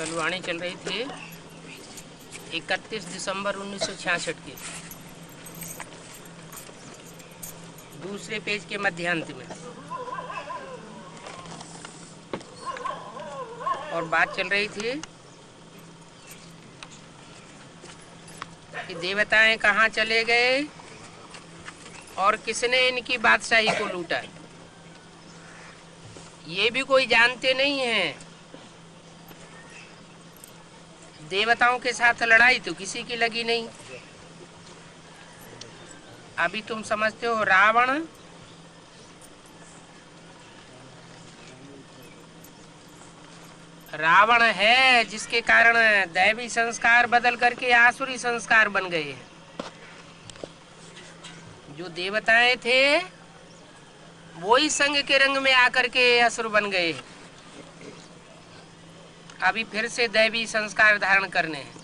कल वाणी चल रही थी 31 दिसंबर 1966 की दूसरे पेज के मध्यांत में, और बात चल रही थी कि देवताएं कहाँ चले गए और किसने इनकी बादशाही को लूटा। ये भी कोई जानते नहीं हैं। देवताओं के साथ लड़ाई तो किसी की लगी नहीं। अभी तुम समझते हो रावण है जिसके कारण दैवी संस्कार बदल करके आसुरी संस्कार बन गए हैं। जो देवताएं थे वही संग के रंग में आकर के असुर बन गए। अभी फिर से दैवी संस्कार धारण करने हैं,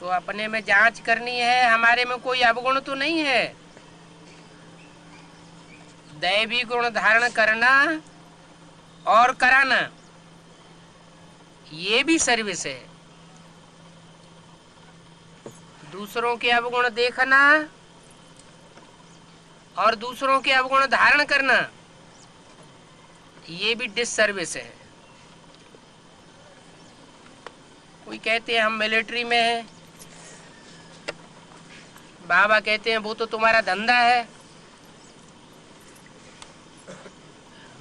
तो अपने में जांच करनी है। हमारे में कोई अवगुण तो नहीं है। दैवी गुण धारण करना और कराना ये भी सर्विस है। दूसरों के अवगुण देखना और दूसरों के अवगुण धारण करना ये भी डिससर्विस है। कोई कहते हैं हम मिलिट्री में हैं, बाबा कहते हैं वो तो तुम्हारा धंधा है।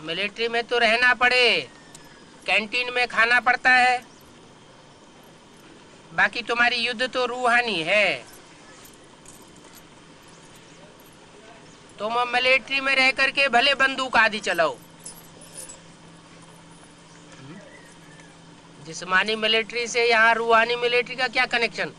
मिलिट्री में तो रहना पड़े, कैंटीन में खाना पड़ता है, बाकी तुम्हारी युद्ध तो रूहानी है। तुम मिलिट्री में रह करके भले बंदूक आदि चलाओ, जिस्मानी मिलिट्री से यहाँ रूहानी मिलिट्री का क्या कनेक्शन?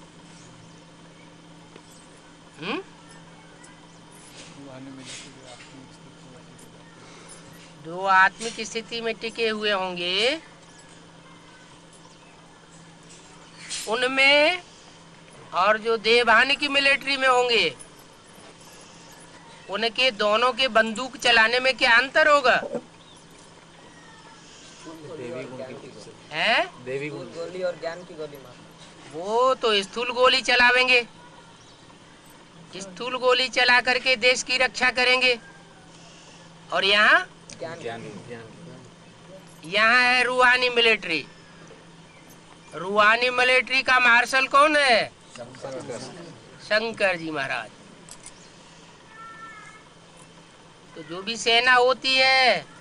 जो आत्मिक स्थिति में टिके हुए होंगे उनमें, और जो देवहानी की मिलिट्री में होंगे उनके दोनों के बंदूक चलाने में क्या अंतर होगा? देवी गोली और ज्ञान की गोली मार। वो तो स्थूल गोली चलावेंगे, स्थूल गोली चला करके देश की रक्षा करेंगे। और यहाँ यहाँ है रूहानी मिलिट्री। रूहानी मिलिट्री का मार्शल कौन है? शंकर जी महाराज। तो जो भी सेना होती है,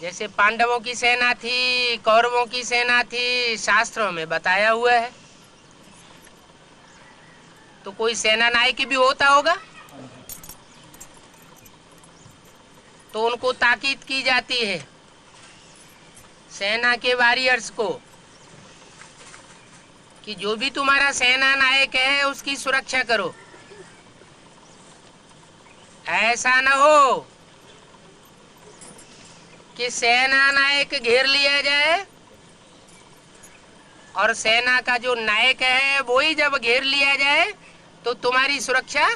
जैसे पांडवों की सेना थी, कौरवों की सेना थी, शास्त्रों में बताया हुआ है। तो कोई सेना नायक भी होता होगा, तो उनको ताकीद की जाती है सेना के वॉरियर्स को कि जो भी तुम्हारा सेना नायक है उसकी सुरक्षा करो। ऐसा न हो कि सेना नायक घेर लिया जाए और सेना का जो नायक है वो ही जब घेर लिया जाए तो तुम्हारी सुरक्षा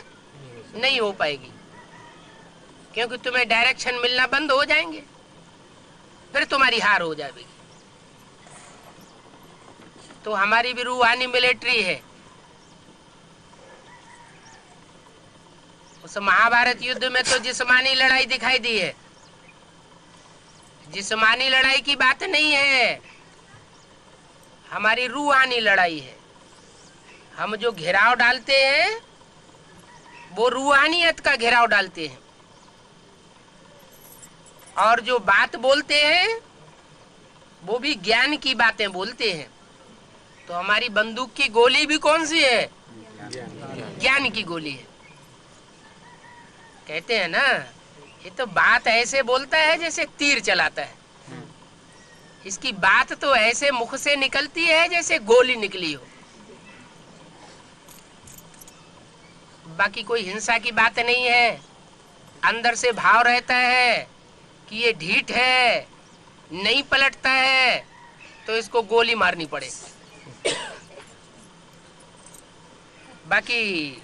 नहीं हो पाएगी, क्योंकि तुम्हें डायरेक्शन मिलना बंद हो जाएंगे, फिर तुम्हारी हार हो जाएगी। तो हमारी भी रूहानी मिलिट्री है। उस महाभारत युद्ध में तो जिस्मानी लड़ाई दिखाई दी है, जिस्मानी लड़ाई की बात नहीं है, हमारी रूहानी लड़ाई है। हम जो घेराव डालते हैं वो रूहानियत का घेराव डालते हैं, और जो बात बोलते हैं वो भी ज्ञान की बातें बोलते हैं। तो हमारी बंदूक की गोली भी कौन सी है? ज्ञान की गोली है। कहते हैं ना, ये तो बात ऐसे बोलता है जैसे तीर चलाता है। इसकी बात तो ऐसे मुख से निकलती है जैसे गोली निकली हो। बाकी कोई हिंसा की बात नहीं है। अंदर से भाव रहता है कि ये ढीठ है, नहीं पलटता है, तो इसको गोली मारनी पड़े। बाकी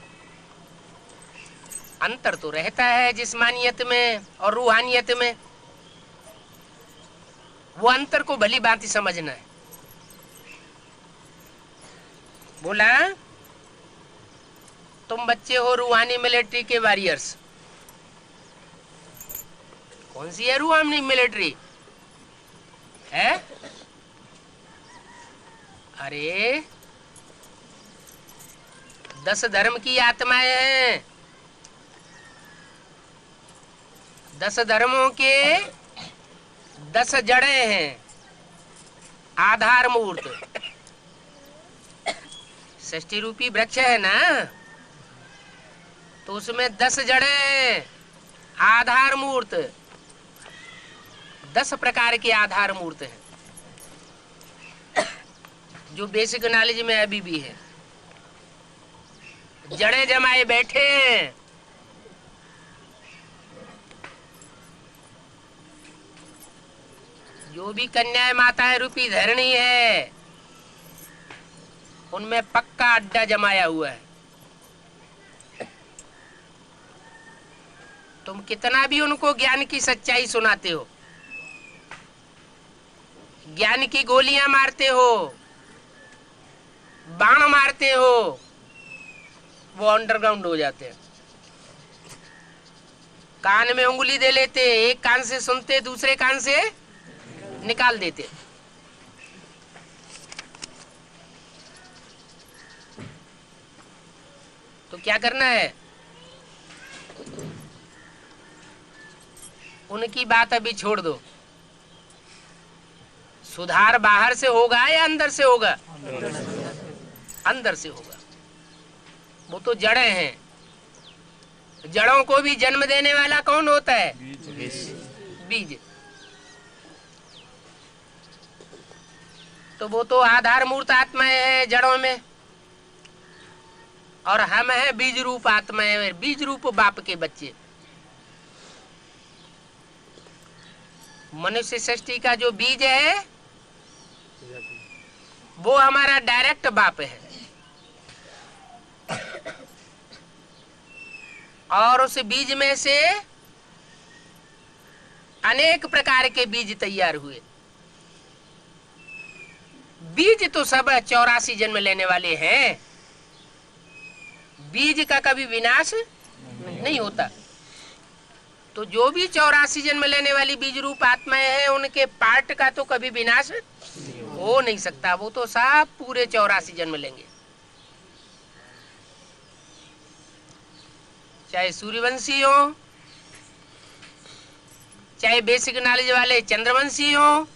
अंतर तो रहता है जिस्मानियत में और रूहानियत में। वो अंतर को भली भांति समझना है। बोला तुम बच्चे हो रूहानी मिलिट्री के वॉरियर्स। कौन सी है रूहानी मिलिट्री है? अरे 10 धर्म की आत्माएं हैं। 10 धर्मों के 10 जड़ें हैं, आधार मूर्त। षष्ठी रूपी वृक्ष है ना, तो उसमें 10 जड़ें, आधार मूर्त। 10 प्रकार के आधार मूर्त हैं जो बेसिक नॉलेज में अभी भी है। जड़ें जमाए बैठे हैं। जो भी कन्याएं माताएं रूपी धरणी है, उनमें पक्का अड्डा जमाया हुआ है। तुम कितना भी उनको ज्ञान की सच्चाई सुनाते हो, ज्ञान की गोलियां मारते हो, बाण मारते हो, वो अंडरग्राउंड हो जाते हैं। कान में उंगली दे लेते, एक कान से सुनते, दूसरे कान से निकाल देते। तो क्या करना है? उनकी बात अभी छोड़ दो। सुधार बाहर से होगा या अंदर से होगा? अंदर से होगा। वो तो जड़ें हैं। जड़ों को भी जन्म देने वाला कौन होता है? बीज। तो वो तो आधार मूर्त आत्माएं हैं जड़ों में, और हम हैं बीज रूप आत्माएं, बीज रूप बाप के बच्चे। मनुष्य सृष्टि का जो बीज है वो हमारा डायरेक्ट बाप है, और उस बीज में से अनेक प्रकार के बीज तैयार हुए। बीज तो सब 84 जन्म लेने वाले हैं। बीज का कभी विनाश नहीं होता। तो जो भी 84 जन्म लेने वाली बीज रूप आत्माएं हैं, उनके पार्ट का तो कभी विनाश हो नहीं सकता। वो तो सब पूरे 84 जन्म लेंगे। चाहे सूर्यवंशी हो, चाहे बेसिक नॉलेज वाले चंद्रवंशी हो,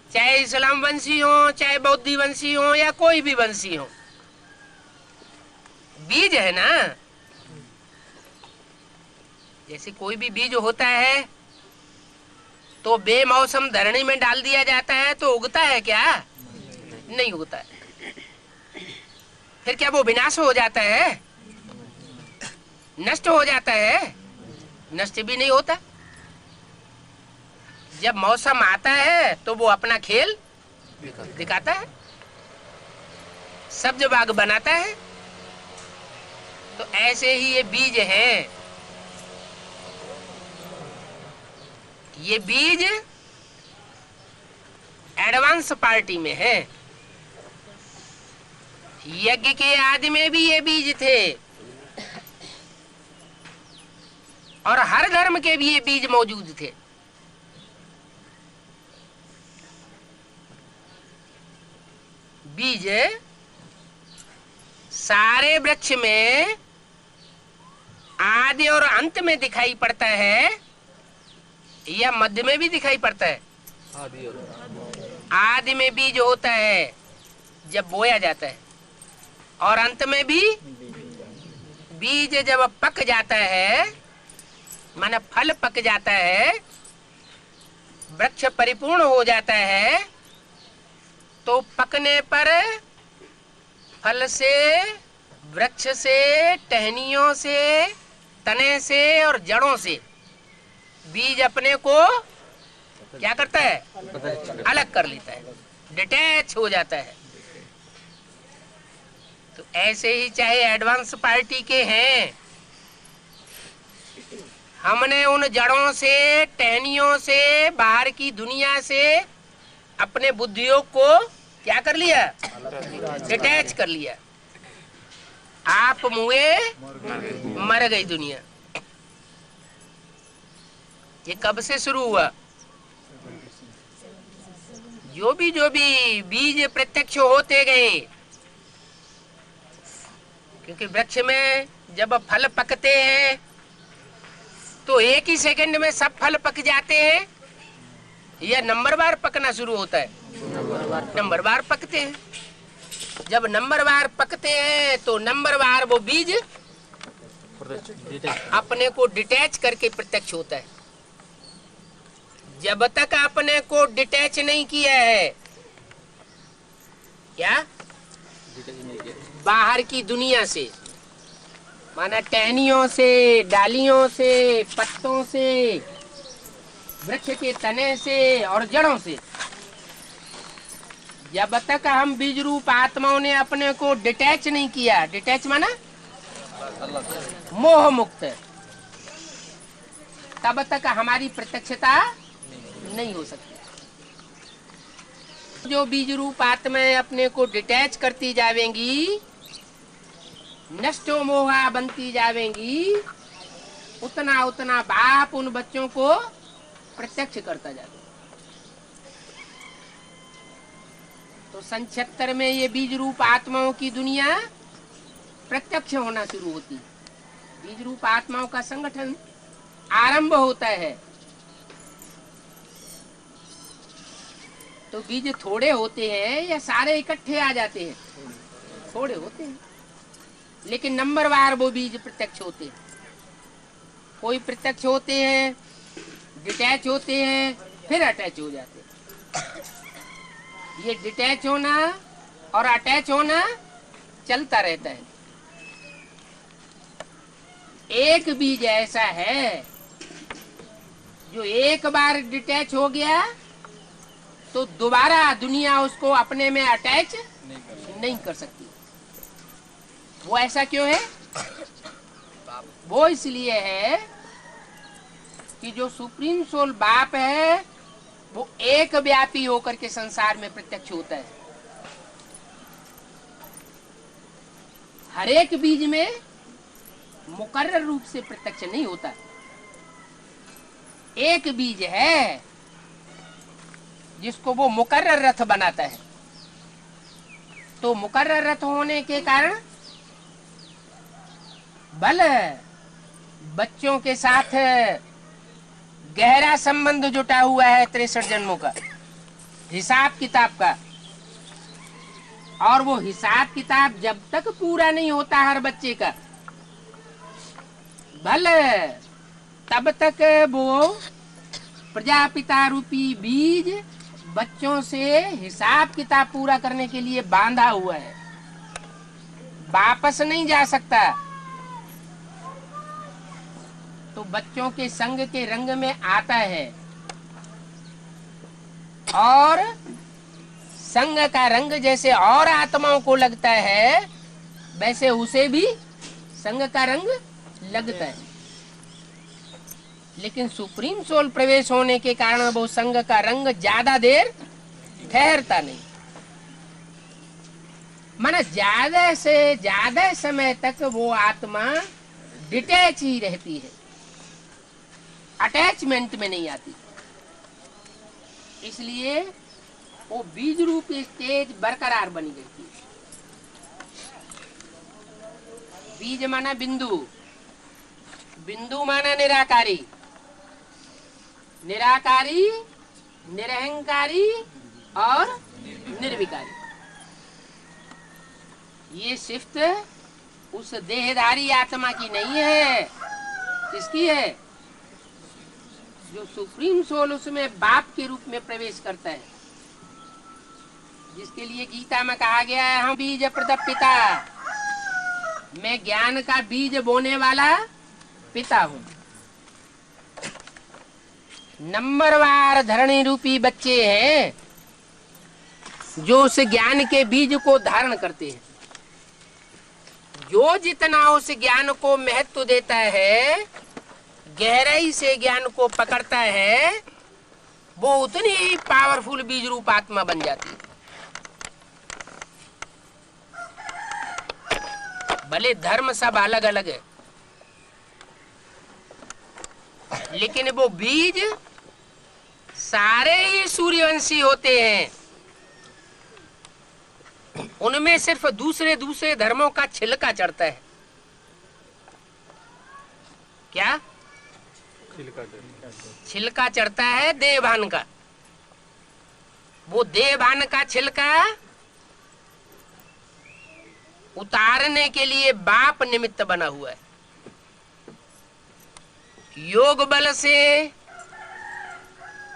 चाहे इस्लाम वंशी हो, चाहे बौद्धि वंशी हो, या कोई भी वंशी हो, बीज है ना। जैसे कोई भी बीज होता है तो बेमौसम धरणी में डाल दिया जाता है तो उगता है क्या? नहीं उगता है। फिर क्या वो विनाश हो जाता है? नष्ट हो जाता है? नष्ट भी नहीं होता। जब मौसम आता है तो वो अपना खेल दिखाता है, सब्ज बाग बनाता है। तो ऐसे ही ये बीज हैं। ये बीज एडवांस पार्टी में है। यज्ञ के आदि में भी ये बीज थे, और हर धर्म के भी ये बीज मौजूद थे। बीज सारे वृक्ष में आदि और अंत में दिखाई पड़ता है, या मध्य में भी दिखाई पड़ता है? आदि में बीज होता है जब बोया जाता है, और अंत में भी बीज जब पक जाता है, माने फल पक जाता है, वृक्ष परिपूर्ण हो जाता है, तो पकने पर फल से, वृक्ष से, टहनियों से, तने से और जड़ों से बीज अपने को क्या करता है? अलग कर लेता है, डिटैच हो जाता है। तो ऐसे ही चाहे एडवांस पार्टी के हैं, हमने उन जड़ों से, टहनियों से, बाहर की दुनिया से अपने बुद्धियों को क्या कर लिया? डिटैच कर लिया। आप मुए मर गई दुनिया। ये कब से शुरू हुआ? जो भी बीज प्रत्यक्ष होते गए, क्योंकि वृक्ष में जब फल पकते हैं तो एक ही सेकंड में सब फल पक जाते हैं या नंबरवार पकना शुरू होता है? नंबरवार पकते हैं। जब नंबरवार पकते हैं तो नंबरवार वो बीज अपने को डिटैच करके प्रत्यक्ष होता है। जब तक अपने को डिटैच नहीं किया है, क्या बाहर की दुनिया से, माना टहनियों से, डालियों से, पत्तों से, वृक्ष के तने से और जड़ों से, जब तक हम बीज रूप आत्माओं ने अपने को डिटैच नहीं किया, डिटैच माना मोह मुक्त, तब तक हमारी प्रत्यक्षता नहीं हो सकती। जो बीज रूप आत्माएं अपने को डिटैच करती जावेंगी, नष्टो मोहा बनती जावेंगी, उतना उतना बाप उन बच्चों को प्रत्यक्ष करता जाता। तो सन 76 में ये बीज रूप आत्माओं की दुनिया प्रत्यक्ष होना शुरू होती। बीज रूप आत्माओं का संगठन आरंभ होता है। तो बीज थोड़े होते हैं या सारे इकट्ठे आ जाते हैं? थोड़े होते हैं, लेकिन नंबरवार वो बीज प्रत्यक्ष होते हैं। कोई प्रत्यक्ष होते हैं, डिटैच होते हैं, फिर अटैच हो जाते हैं। ये डिटैच होना और अटैच होना चलता रहता है। एक बीज ऐसा है जो एक बार डिटैच हो गया तो दोबारा दुनिया उसको अपने में अटैच नहीं कर सकती। वो ऐसा क्यों है? वो इसलिए है कि जो सुप्रीम सोल बाप है वो एक व्यापी होकर के संसार में प्रत्यक्ष होता है। हर एक बीज में मुकर्रर रूप से प्रत्यक्ष नहीं होता। एक बीज है जिसको वो मुकर्रर रथ बनाता है। तो मुकर्रर रथ होने के कारण बल बच्चों के साथ गहरा संबंध जुटा हुआ है 63 जन्मों का, हिसाब किताब का। और वो हिसाब किताब जब तक पूरा नहीं होता हर बच्चे का, भल तब तक वो प्रजापिता रूपी बीज बच्चों से हिसाब किताब पूरा करने के लिए बांधा हुआ है, वापस नहीं जा सकता। तो बच्चों के संग के रंग में आता है और संग का रंग जैसे और आत्माओं को लगता है वैसे उसे भी संग का रंग लगता है। लेकिन सुप्रीम सोल प्रवेश होने के कारण वो संग का रंग ज्यादा देर ठहरता नहीं। माना ज्यादा से ज्यादा समय तक वो आत्मा डिटैच ही रहती है, अटैचमेंट में नहीं आती। इसलिए वो बीज रूप स्टेज बरकरार बनी रहती है। बीज माना बिंदु, बिंदु माना निराकारी, निराकारी, निरहंकारी और निर्विकारी। ये सिफ्त उस देहधारी आत्मा की नहीं है। किसकी है? जो सुप्रीम सोल उसमें बाप के रूप में प्रवेश करता है, जिसके लिए गीता में कहा गया है हम बीज प्रदप पिता, मैं ज्ञान का बीज बोने वाला पिता हूँ। नंबरवार धरणी रूपी बच्चे हैं जो उस ज्ञान के बीज को धारण करते हैं। जो जितना उस ज्ञान को महत्व देता है, गहराई से ज्ञान को पकड़ता है वो उतनी ही पावरफुल बीज रूप आत्मा बन जाती है। भले धर्म सब अलग अलग है, लेकिन वो बीज सारे ही सूर्यवंशी होते हैं। उनमें सिर्फ दूसरे दूसरे धर्मों का छिलका चढ़ता है। क्या छिलका चढ़ता है? देवभान का। वो देवभान का छिलका उतारने के लिए बाप निमित्त बना हुआ है। योग बल से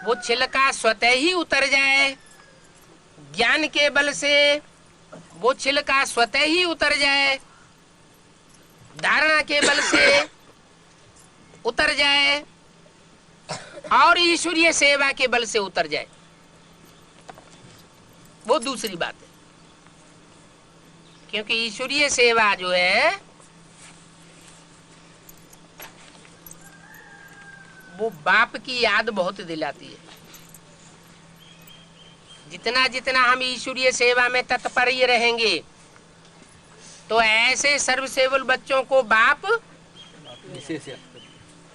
वो छिलका स्वतः ही उतर जाए, ज्ञान के बल से वो छिलका स्वतः ही उतर जाए, धारणा के बल से उतर जाए और ईश्वरीय सेवा के बल से उतर जाए, वो दूसरी बात है। क्योंकि ईश्वरीय सेवा जो है वो बाप की याद बहुत दिलाती है। जितना जितना हम ईश्वरीय सेवा में तत्पर ही रहेंगे तो ऐसे सर्वसेवल बच्चों को बाप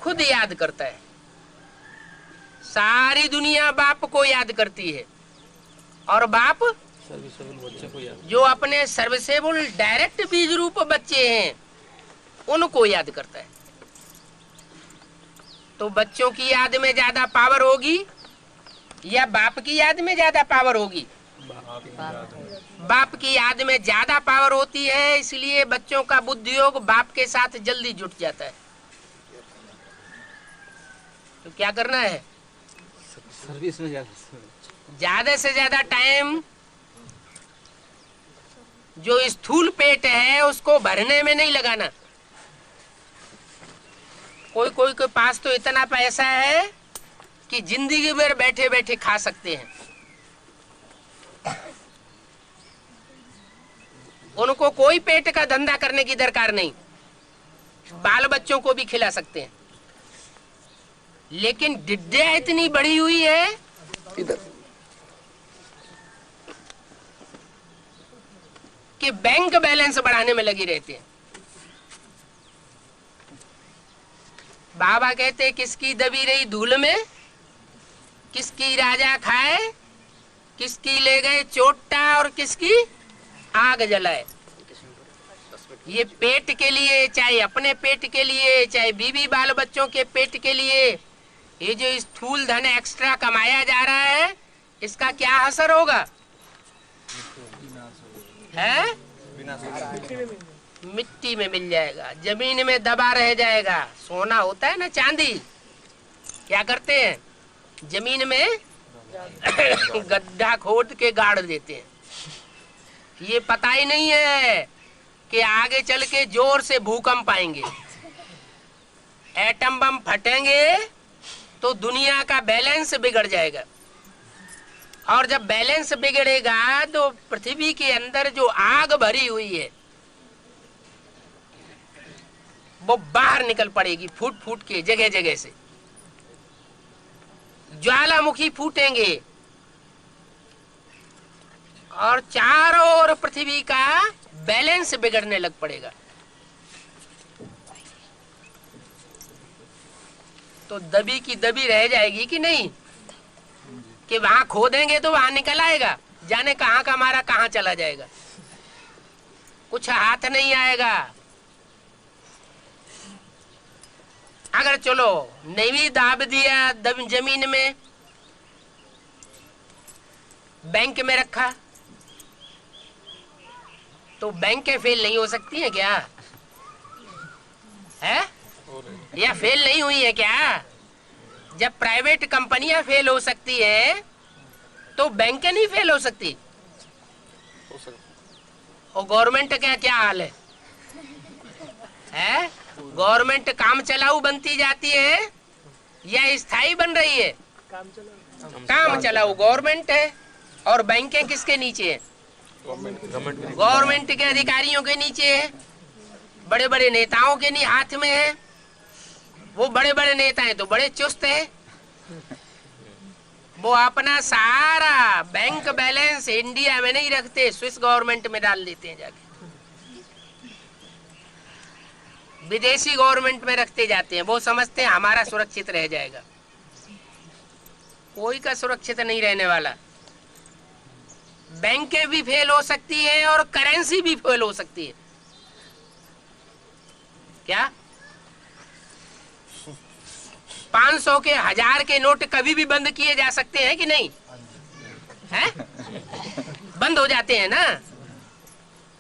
खुद याद करता है। सारी दुनिया बाप को याद करती है और बाप बच्चे को याद, जो अपने सर्वसेवल डायरेक्ट बीज रूप बच्चे हैं उनको याद करता है। तो बच्चों की याद में ज्यादा पावर होगी या बाप की याद में ज्यादा पावर होगी? बाप की याद में ज्यादा पावर होती है, इसलिए बच्चों का बुद्धि योग बाप के साथ जल्दी जुट जाता है। तो क्या करना है? सर्विस में ज्यादा से ज्यादा टाइम जो स्थूल पेट है उसको भरने में नहीं लगाना। कोई कोई के पास तो इतना पैसा है कि जिंदगी भर बैठे बैठे खा सकते हैं। उनको कोई पेट का धंधा करने की दरकार नहीं, बाल बच्चों को भी खिला सकते हैं। लेकिन डिड्डिया इतनी बड़ी हुई है कि बैंक बैलेंस बढ़ाने में लगी रहती है। बाबा कहते किसकी दबी रही धूल में, किसकी राजा खाए, किसकी ले गए चोटा और किसकी आग जलाए। ये पेट के लिए, चाहे अपने पेट के लिए, चाहे बीवी बाल बच्चों के पेट के लिए, ये जो स्थूल धन एक्स्ट्रा कमाया जा रहा है इसका क्या असर होगा? है मिट्टी में मिल जाएगा, जमीन में दबा रह जाएगा। सोना होता है ना, चांदी, क्या करते हैं? जमीन में गड्ढा खोद के गाड़ देते हैं। ये पता ही नहीं है कि आगे चल के जोर से भूकंप आएंगे, एटम बम फटेंगे तो दुनिया का बैलेंस बिगड़ जाएगा। और जब बैलेंस बिगड़ेगा तो पृथ्वी के अंदर जो आग भरी हुई है वो बाहर निकल पड़ेगी, फूट फूट के जगह जगह से ज्वालामुखी फूटेंगे और चारों ओर पृथ्वी का बैलेंस बिगड़ने लग पड़ेगा। तो दबी की दबी रह जाएगी कि नहीं? कि वहां खोदेंगे तो वहां निकल आएगा, जाने कहां का हमारा कहां चला जाएगा, कुछ हाथ नहीं आएगा। अगर चलो नहीं दाब दिया जमीन में, बैंक में रखा, तो बैंकें फेल नहीं हो सकती है क्या? है या फेल नहीं हुई है क्या? जब प्राइवेट कंपनियां फेल हो सकती है तो बैंकें नहीं फेल हो सकती। और गवर्नमेंट का क्या हाल है? गवर्नमेंट काम चलाऊ बनती जाती है या स्थायी बन रही है? काम चलाऊ गवर्नमेंट है और बैंकें किसके नीचे है? गवर्नमेंट के अधिकारियों के नीचे है, बड़े बड़े नेताओं के हाथ में है। वो बड़े बड़े नेता हैं तो बड़े चुस्त हैं, वो अपना सारा बैंक बैलेंस इंडिया में नहीं रखते, स्विस गवर्नमेंट में डाल देते हैं, जाके विदेशी गवर्नमेंट में रखते जाते हैं। वो समझते हैं हमारा सुरक्षित रह जाएगा। कोई का सुरक्षित नहीं रहने वाला। बैंकें भी फेल हो सकती है और करेंसी भी फेल हो सकती है। क्या 500 के 1000 के नोट कभी भी बंद किए जा सकते हैं कि नहीं? हैं? बंद हो जाते हैं ना?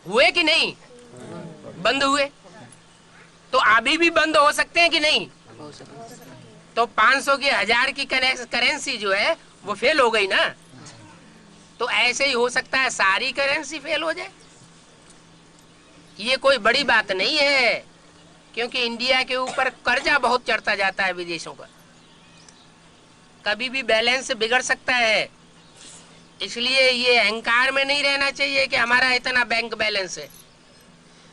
हुए कि नहीं? बंद हुए। तो अभी भी बंद हो सकते हैं कि नहीं? तो 500 की 1000 की करेंसी जो है वो फेल हो गई ना। तो ऐसे ही हो सकता है सारी करेंसी फेल हो जाए। ये कोई बड़ी बात नहीं है, क्योंकि इंडिया के ऊपर कर्जा बहुत चढ़ता जाता है विदेशों का। कभी भी बैलेंस बिगड़ सकता है। इसलिए ये अहंकार में नहीं रहना चाहिए कि हमारा इतना बैंक बैलेंस है।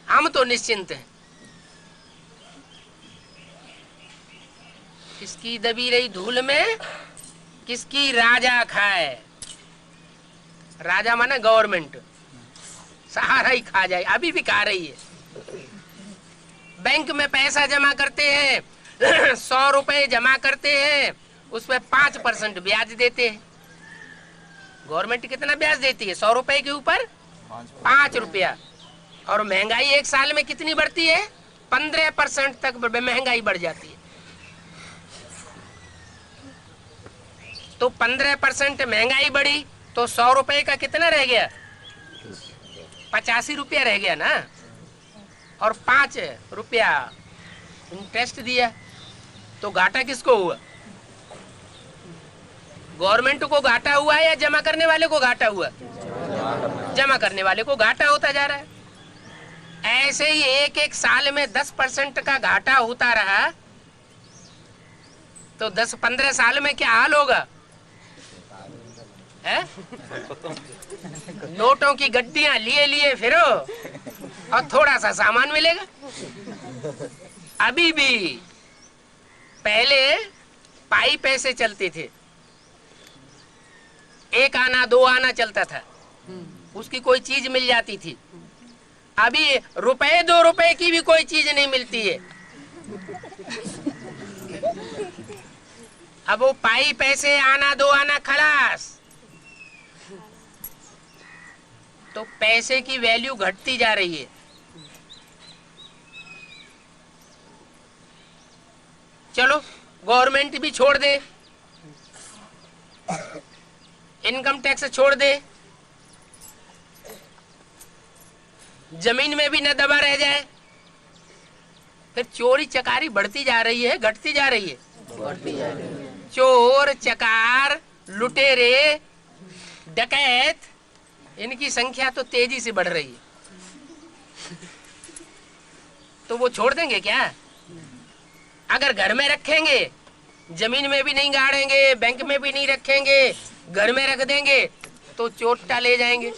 हम तो निश्चिंत हैं। किसकी दबी रही धूल में किसकी राजा खाए। राजा माने गवर्नमेंट, सहारा ही खा जाए। अभी भी खा रही है। बैंक में पैसा जमा करते हैं 100 रुपए जमा करते हैं, उस पर 5% ब्याज देते हैं। गवर्नमेंट कितना ब्याज देती है? 100 रुपए के ऊपर 5 रुपया। और महंगाई एक साल में कितनी बढ़ती है? 15% तक महंगाई बढ़ जाती है। तो 15% महंगाई बढ़ी तो 100 रुपए का कितना रह गया? 85 रुपया रह गया ना। और 5 रुपया इंटरेस्ट दिया, तो घाटा किसको हुआ? गवर्नमेंट को घाटा हुआ या जमा करने वाले को घाटा हुआ? जमा करने वाले को घाटा होता जा रहा है। ऐसे ही एक एक साल में 10% का घाटा होता रहा तो 10-15 साल में क्या हाल होगा? है? नोटों की गड्डियां लिए लिए फिरो और थोड़ा सा सामान मिलेगा। अभी भी पहले पाई पैसे चलते थे, 1 आना 2 आना चलता था, उसकी कोई चीज मिल जाती थी। अभी रुपए 2 रुपए की भी कोई चीज नहीं मिलती है। अब वो पाई पैसे आना 2 आना खलास। तो पैसे की वैल्यू घटती जा रही है। चलो गवर्नमेंट भी छोड़ दे, इनकम टैक्स छोड़ दे, जमीन में भी न दबा रह जाए, फिर चोरी चकारी बढ़ती जा रही है, घटती जा रही है? बढ़ती जा रही है। चोर चकार लुटेरे डकैत इनकी संख्या तो तेजी से बढ़ रही है। तो वो छोड़ देंगे क्या? अगर घर में रखेंगे, जमीन में भी नहीं गाड़ेंगे, बैंक में भी नहीं रखेंगे, घर में रख देंगे तो चोटा ले जाएंगे।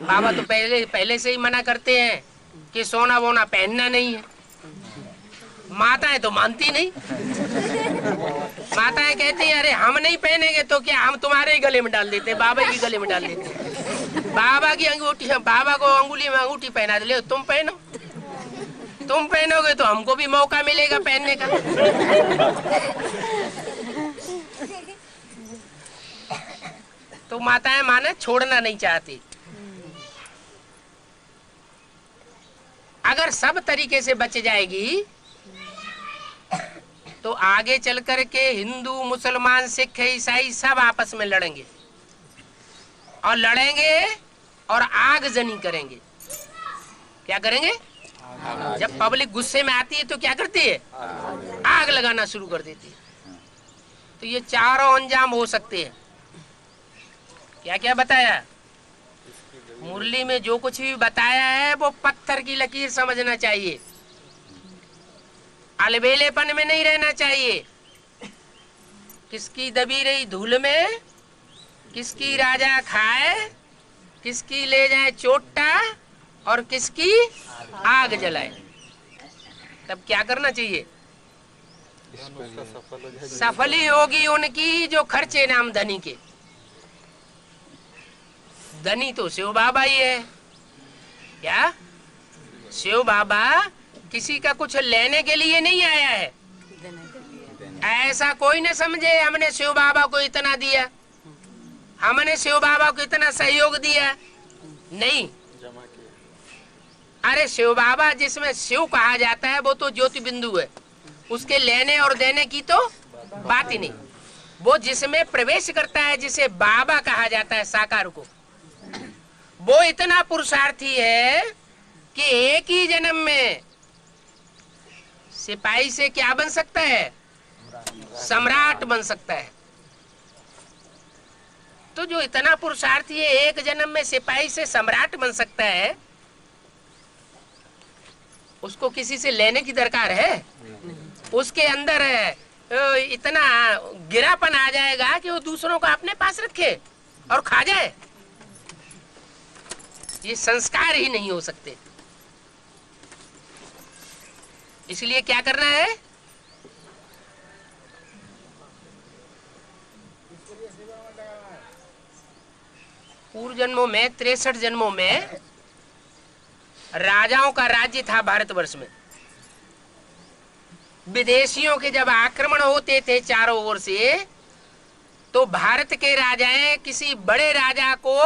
बाबा तो पहले से ही मना करते हैं कि सोना वोना पहनना नहीं है। माताएं तो मानती नहीं। माताएं कहती हैं अरे हम नहीं पहनेंगे तो क्या, हम तुम्हारे ही गले में डाल देते, बाबा के गले में डाल देते। बाबा की अंगूठी, बाबा को अंगुली में अंगूठी पहना दे, तुम पहनो। तुम पहनोगे तो हमको भी मौका मिलेगा पहनने का। तो माताएं माने छोड़ना नहीं चाहती। अगर सब तरीके से बच जाएगी तो आगे चल कर के हिंदू मुसलमान सिख ईसाई सब आपस में लड़ेंगे और लड़ेंगे और आगजनी करेंगे। क्या करेंगे? जब पब्लिक गुस्से में आती है तो क्या करती है? आग लगाना शुरू कर देती है। तो ये चारों अंजाम हो सकते हैं। क्या क्या बताया? मुरली में जो कुछ भी बताया है वो पत्थर की लकीर समझना चाहिए, अलबेलेपन में नहीं रहना चाहिए। किसकी दबी रही धूल में किसकी राजा खाए, किसकी ले जाए चोटा, और किसकी आग जलाए, तब क्या करना चाहिए? सफल ही होगी उनकी जो खर्चे नाम धनी के। धनी तो शिव बाबा ही है। क्या शिव बाबा किसी का कुछ लेने के लिए नहीं आया है। ऐसा कोई न समझे हमने शिव बाबा को इतना दिया, हमने शिव बाबा को इतना सहयोग दिया, नहीं। अरे शिव बाबा जिसमें शिव कहा जाता है वो तो ज्योति बिंदु है, उसके लेने और देने की तो बात ही नहीं। वो जिसमें प्रवेश करता है जिसे बाबा कहा जाता है साकार को, वो इतना पुरुषार्थी है कि एक ही जन्म में सिपाही से क्या बन सकता है? सम्राट बन सकता है। तो जो इतना पुरुषार्थी है एक जन्म में सिपाही से सम्राट बन सकता है, उसको किसी से लेने की दरकार है? उसके अंदर इतना गिरापन आ जाएगा कि वो दूसरों को अपने पास रखे और खा जाए। ये संस्कार ही नहीं हो सकते। इसलिए क्या करना है? पूर्व जन्मों में 63 जन्मों में राजाओं का राज्य था भारतवर्ष में। विदेशियों के जब आक्रमण होते थे चारों ओर से, तो भारत के राजाएं किसी बड़े राजा को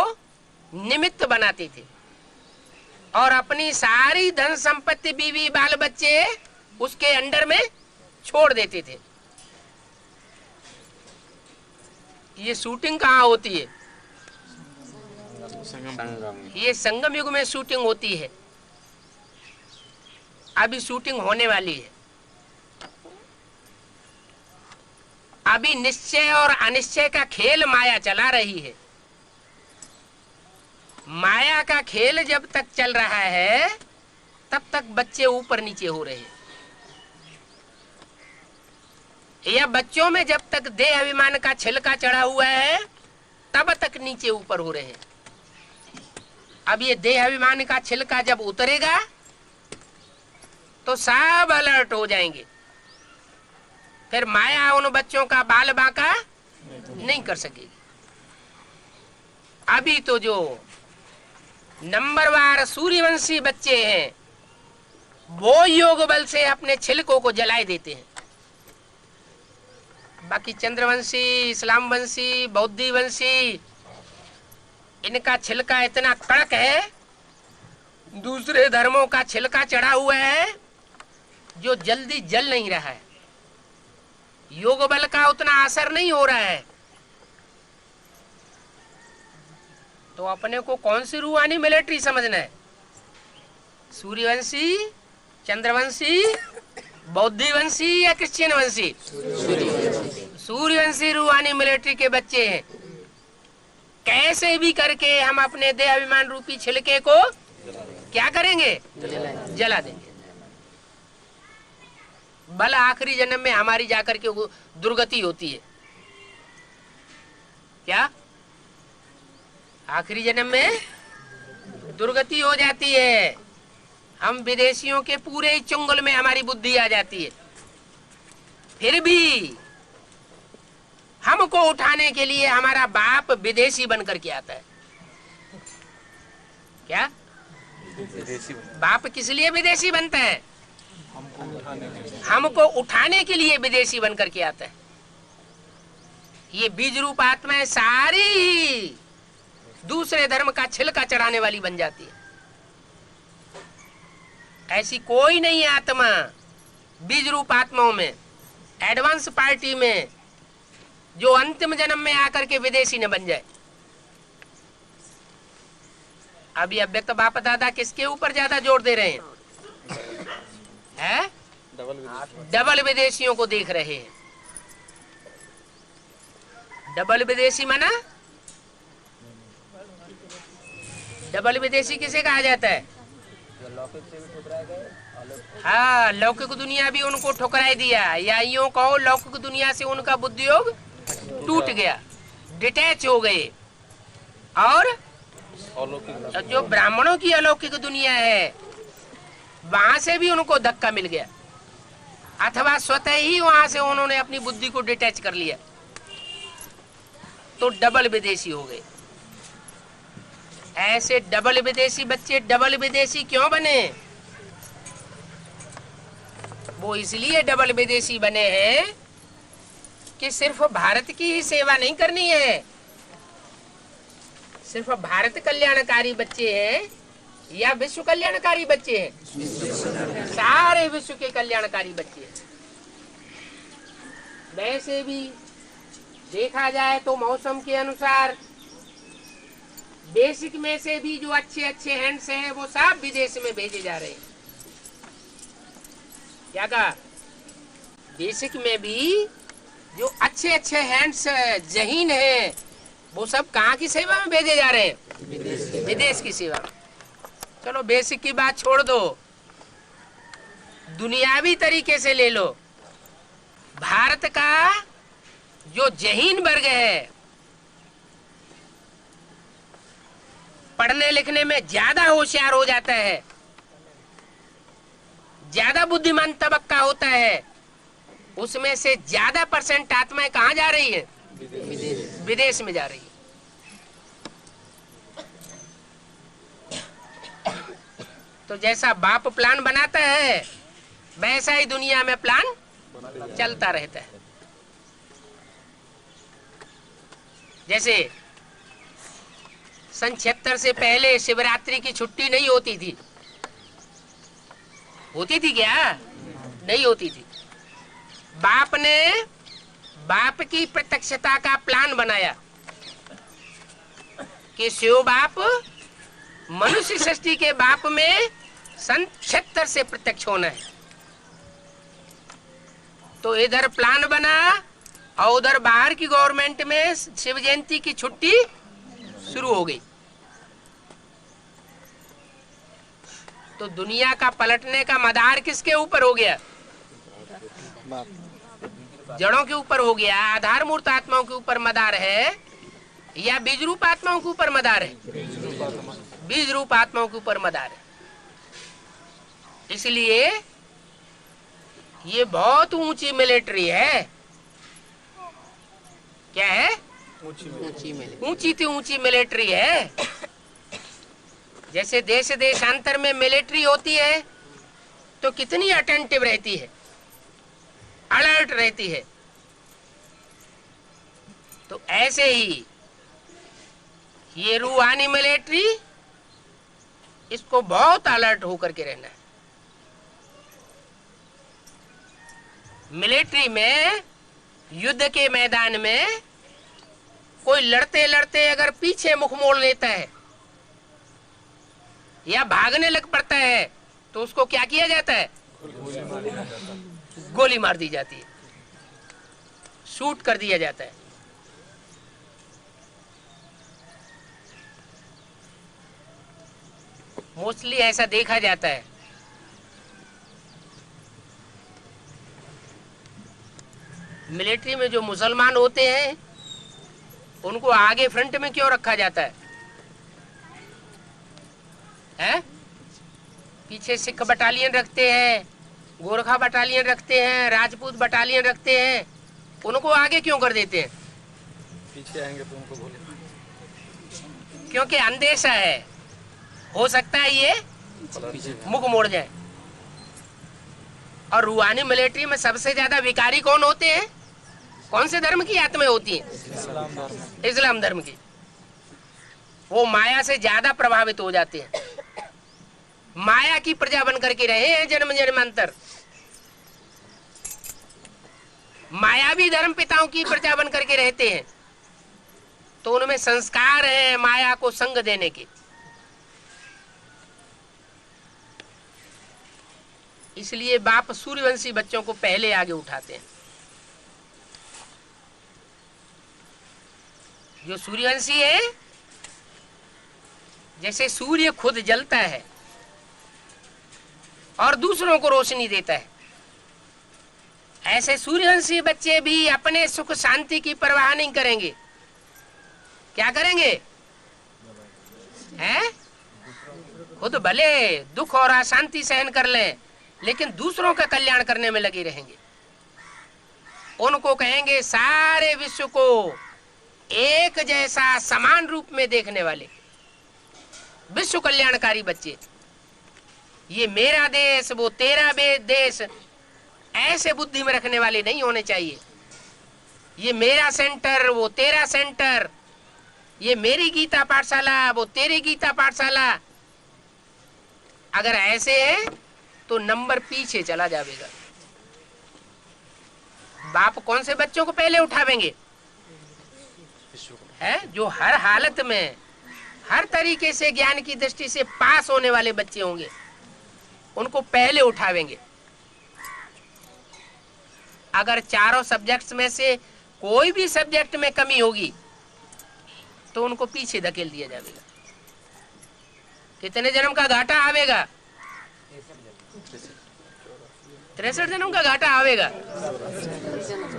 निमित्त बनाते थे और अपनी सारी धन संपत्ति, बीवी बाल बच्चे उसके अंडर में छोड़ देते थे। ये शूटिंग कहाँ होती है? ये संगम युग में शूटिंग होती है। अभी शूटिंग होने वाली है। अभी निश्चय और अनिश्चय का खेल माया चला रही है। माया का खेल जब तक चल रहा है तब तक बच्चे ऊपर नीचे हो रहे हैं। या बच्चों में जब तक देह अभिमान का छिलका चढ़ा हुआ है तब तक नीचे ऊपर हो रहे हैं। अब ये देह अभिमान का छिलका जब उतरेगा तो सब अलर्ट हो जाएंगे। फिर माया उन बच्चों का बाल बांका नहीं कर सकेगी। अभी तो जो नंबरवार सूर्यवंशी बच्चे हैं वो योग बल से अपने छिलकों को जलाए देते हैं। बाकी चंद्रवंशी, इस्लाम वंशी, बौद्धि वंशी, इनका छिलका इतना कड़क है, दूसरे धर्मों का छिलका चढ़ा हुआ है जो जल्दी जल नहीं रहा है। योग बल का उतना असर नहीं हो रहा है। तो अपने को कौन सी रूहानी मिलिट्री समझना है? सूर्यवंशी, चंद्रवंशी, बौद्धिवंशी या क्रिश्चियन वंशी? सूर्यवंशी रूहानी मिलिट्री के बच्चे हैं। कैसे भी करके हम अपने देह अभिमान रूपी छिलके को क्या करेंगे? जला देंगे। भला आखिरी जन्म में हमारी जाकर के दुर्गति होती है क्या? आखिरी जन्म में दुर्गति हो जाती है। हम विदेशियों के पूरे चुंगल में हमारी बुद्धि आ जाती है। फिर भी हमको उठाने के लिए हमारा बाप विदेशी बनकर के आता है। क्या बाप किस लिए विदेशी बनता है? हमको उठाने के लिए विदेशी बनकर के आता है। ये बीज रूप आत्माएं सारी दूसरे धर्म का छिलका चढ़ाने वाली बन जाती है। ऐसी कोई नहीं आत्मा बीज रूप आत्माओं में, एडवांस पार्टी में, जो अंतिम जन्म में आकर के विदेशी न बन जाए। अभी अव्यक्त बाप दादा किसके ऊपर ज्यादा जोर दे रहे हैं? डबल विदेशियों को देख रहे हैं। डबल विदेशी माना? डबल विदेशी किसे कहा जाता है? हाँ, लौकिक दुनिया भी उनको ठुकराई दिया, या यूं कहो लौकिक दुनिया से उनका बुद्धियोग टूट गया, डिटैच हो गए और और जो ब्राह्मणों की अलौकिक दुनिया है वहां से भी उनको धक्का मिल गया, अथवा स्वतः ही वहां से उन्होंने अपनी बुद्धि को डिटैच कर लिया, तो डबल विदेशी हो गए। ऐसे डबल विदेशी बच्चे डबल विदेशी क्यों बने? वो इसलिए डबल विदेशी बने हैं कि सिर्फ भारत की ही सेवा नहीं करनी है, सिर्फ भारत कल्याणकारी बच्चे हैं या विश्व कल्याणकारी बच्चे हैं? सारे विश्व के कल्याणकारी बच्चे हैं। वैसे भी देखा जाए तो मौसम के अनुसार बेसिक में से भी जो अच्छे अच्छे हैंड्स हैं वो सब विदेश में भेजे जा रहे हैं। क्या कहा? बेसिक में भी जो अच्छे अच्छे हैंड्स जहीन हैं वो सब कहाँ की सेवा में भेजे जा रहे हैं? विदेश की सेवा में। चलो बेसिक की बात छोड़ दो, दुनियावी तरीके से ले लो। भारत का जो जहीन वर्ग है पढ़ने लिखने में ज्यादा होशियार हो जाता है, ज्यादा बुद्धिमान तबक्का होता है, उसमें से ज्यादा परसेंट आत्माएं कहाँ जा रही है? विदेश में जा रही है। तो जैसा बाप प्लान बनाता है वैसा ही दुनिया में प्लान चलता रहता है। जैसे सन 76 से पहले शिवरात्रि की छुट्टी नहीं होती थी। होती थी क्या? नहीं होती थी। बाप ने बाप की प्रत्यक्षता का प्लान बनाया कि शिव बाप मनुष्य सृष्टि के बाप में सन 76 से प्रत्यक्ष होना है। तो इधर प्लान बना और उधर बाहर की गवर्नमेंट में शिव जयंती की छुट्टी शुरू हो गई। तो दुनिया का पलटने का मदार किसके ऊपर हो गया? जड़ों के ऊपर हो गया। आधार मूर्त आत्माओं के ऊपर मदार है या बीज रूप आत्माओं के ऊपर मदार है? बीज रूप आत्माओं के ऊपर मदार है। इसलिए ये बहुत ऊंची मिलिट्री है। क्या है? ऊंची थी ऊंची मिलिट्री है। जैसे देश देशांतर में मिलिट्री होती है तो कितनी अटेंटिव रहती है, अलर्ट रहती है। तो ऐसे ही ये रूहानी मिलिट्री, इसको बहुत अलर्ट होकर के रहना है। मिलिट्री में युद्ध के मैदान में कोई लड़ते लड़ते अगर पीछे मुख मोड़ लेता है या भागने लग पड़ता है तो उसको क्या किया जाता है? गोली मार दी जाती है, शूट कर दिया जाता है। मोस्टली ऐसा देखा जाता है। मिलिट्री में जो मुसलमान होते हैं उनको आगे फ्रंट में क्यों रखा जाता है? पीछे सिख बटालियन रखते हैं, गोरखा बटालियन रखते हैं, राजपूत बटालियन रखते हैं, उनको आगे क्यों कर देते हैं? पीछे आएंगे तो उनको गोली। क्योंकि अंदेशा है, हो सकता है ये मुख मोड़ जाए। और रूहानी मिलिट्री में सबसे ज्यादा विकारी कौन होते हैं? कौन से धर्म की आत्माएं होती हैं? इस्लाम धर्म की। वो माया से ज्यादा प्रभावित हो जाते हैं, माया की प्रजा बन करके रहे हैं जन्म जन्मांतर। मायावी धर्म पिताओं की प्रजा बन करके रहते हैं, तो उनमें संस्कार है माया को संग देने के। इसलिए बाप सूर्यवंशी बच्चों को पहले आगे उठाते हैं। जो सूर्यवंशी है, जैसे सूर्य खुद जलता है और दूसरों को रोशनी देता है, ऐसे सूर्यवंशी बच्चे भी अपने सुख शांति की परवाह नहीं करेंगे। क्या करेंगे? हैं? खुद भले दुख और अशांति सहन कर लें, लेकिन दूसरों का कल्याण करने में लगे रहेंगे। उनको कहेंगे सारे विश्व को एक जैसा समान रूप में देखने वाले विश्व कल्याणकारी बच्चे। ये मेरा देश वो तेरा देश ऐसे बुद्धि में रखने वाले नहीं होने चाहिए। ये मेरा सेंटर वो तेरा सेंटर, ये मेरी गीता पाठशाला वो तेरी गीता पाठशाला। अगर ऐसे है तो नंबर पीछे चला जाएगा। बाप कौन से बच्चों को पहले उठावेंगे? है जो हर हालत में हर तरीके से ज्ञान की दृष्टि से पास होने वाले बच्चे होंगे, उनको पहले उठावेंगे। अगर चारों सब्जेक्ट्स में से कोई भी सब्जेक्ट में कमी होगी तो उनको पीछे धकेल दिया जाएगा। कितने जन्म का घाटा आवेगा? 63 जन्म का घाटा आवेगा,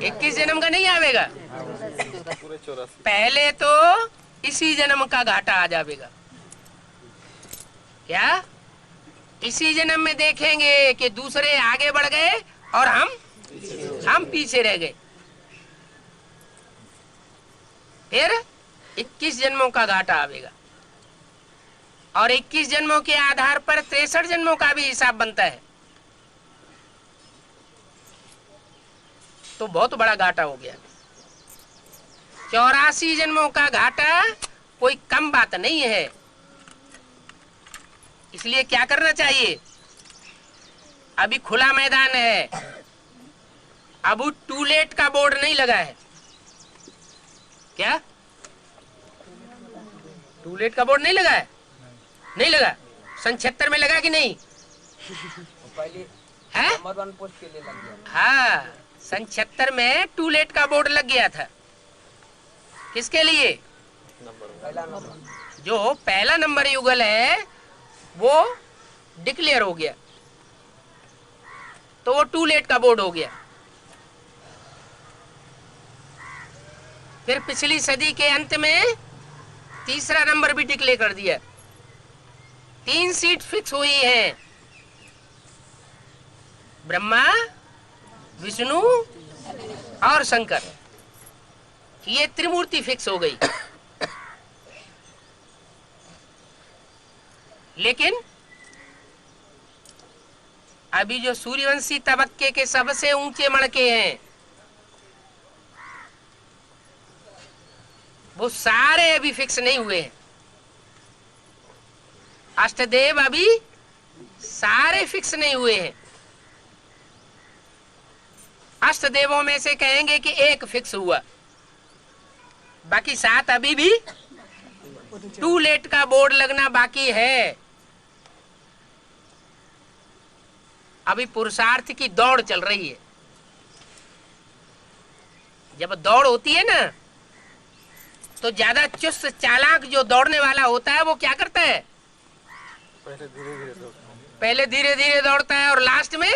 21 जन्म का नहीं आवेगा। पहले तो इसी जन्म का घाटा आ जाएगा। क्या इसी जन्म में देखेंगे कि दूसरे आगे बढ़ गए और हम पीछे रह गए। फिर 21 जन्मों का घाटा आवेगा और 21 जन्मों के आधार पर 63 जन्मों का भी हिसाब बनता है। तो बहुत बड़ा घाटा हो गया। 84 जन्मों का घाटा कोई कम बात नहीं है। इसलिए क्या करना चाहिए? अभी खुला मैदान है, अब टू लेट का बोर्ड नहीं लगा है। क्या टू लेट का बोर्ड नहीं लगा है? नहीं लगा। सन 76 में लगा कि नहीं? पहले है नंबर 1 पोस्ट के लिए लग गया। हाँ, सन 76 में टू लेट का बोर्ड लग गया था। किसके लिए? पहला नंबर। जो पहला नंबर युगल है वो डिक्लेयर हो गया, तो वो टू लेट का बोर्ड हो गया। फिर पिछली सदी के अंत में तीसरा नंबर भी डिक्लेयर कर दिया। 3 सीट फिक्स हुई हैं, ब्रह्मा, विष्णु और शंकर। ये त्रिमूर्ति फिक्स हो गई। लेकिन अभी जो सूर्यवंशी तबक्के के सबसे ऊंचे मणके हैं वो सारे अभी फिक्स नहीं हुए हैं। अष्टदेव अभी सारे फिक्स नहीं हुए हैं। अष्टदेवों में से कहेंगे कि एक फिक्स हुआ, बाकी 7 अभी भी टू लेट का बोर्ड लगना बाकी है। अभी पुरुषार्थ की दौड़ चल रही है। जब दौड़ होती है ना तो ज्यादा चुस्त चालाक जो दौड़ने वाला होता है वो क्या करता है? पहले धीरे धीरे दौड़ता है और लास्ट में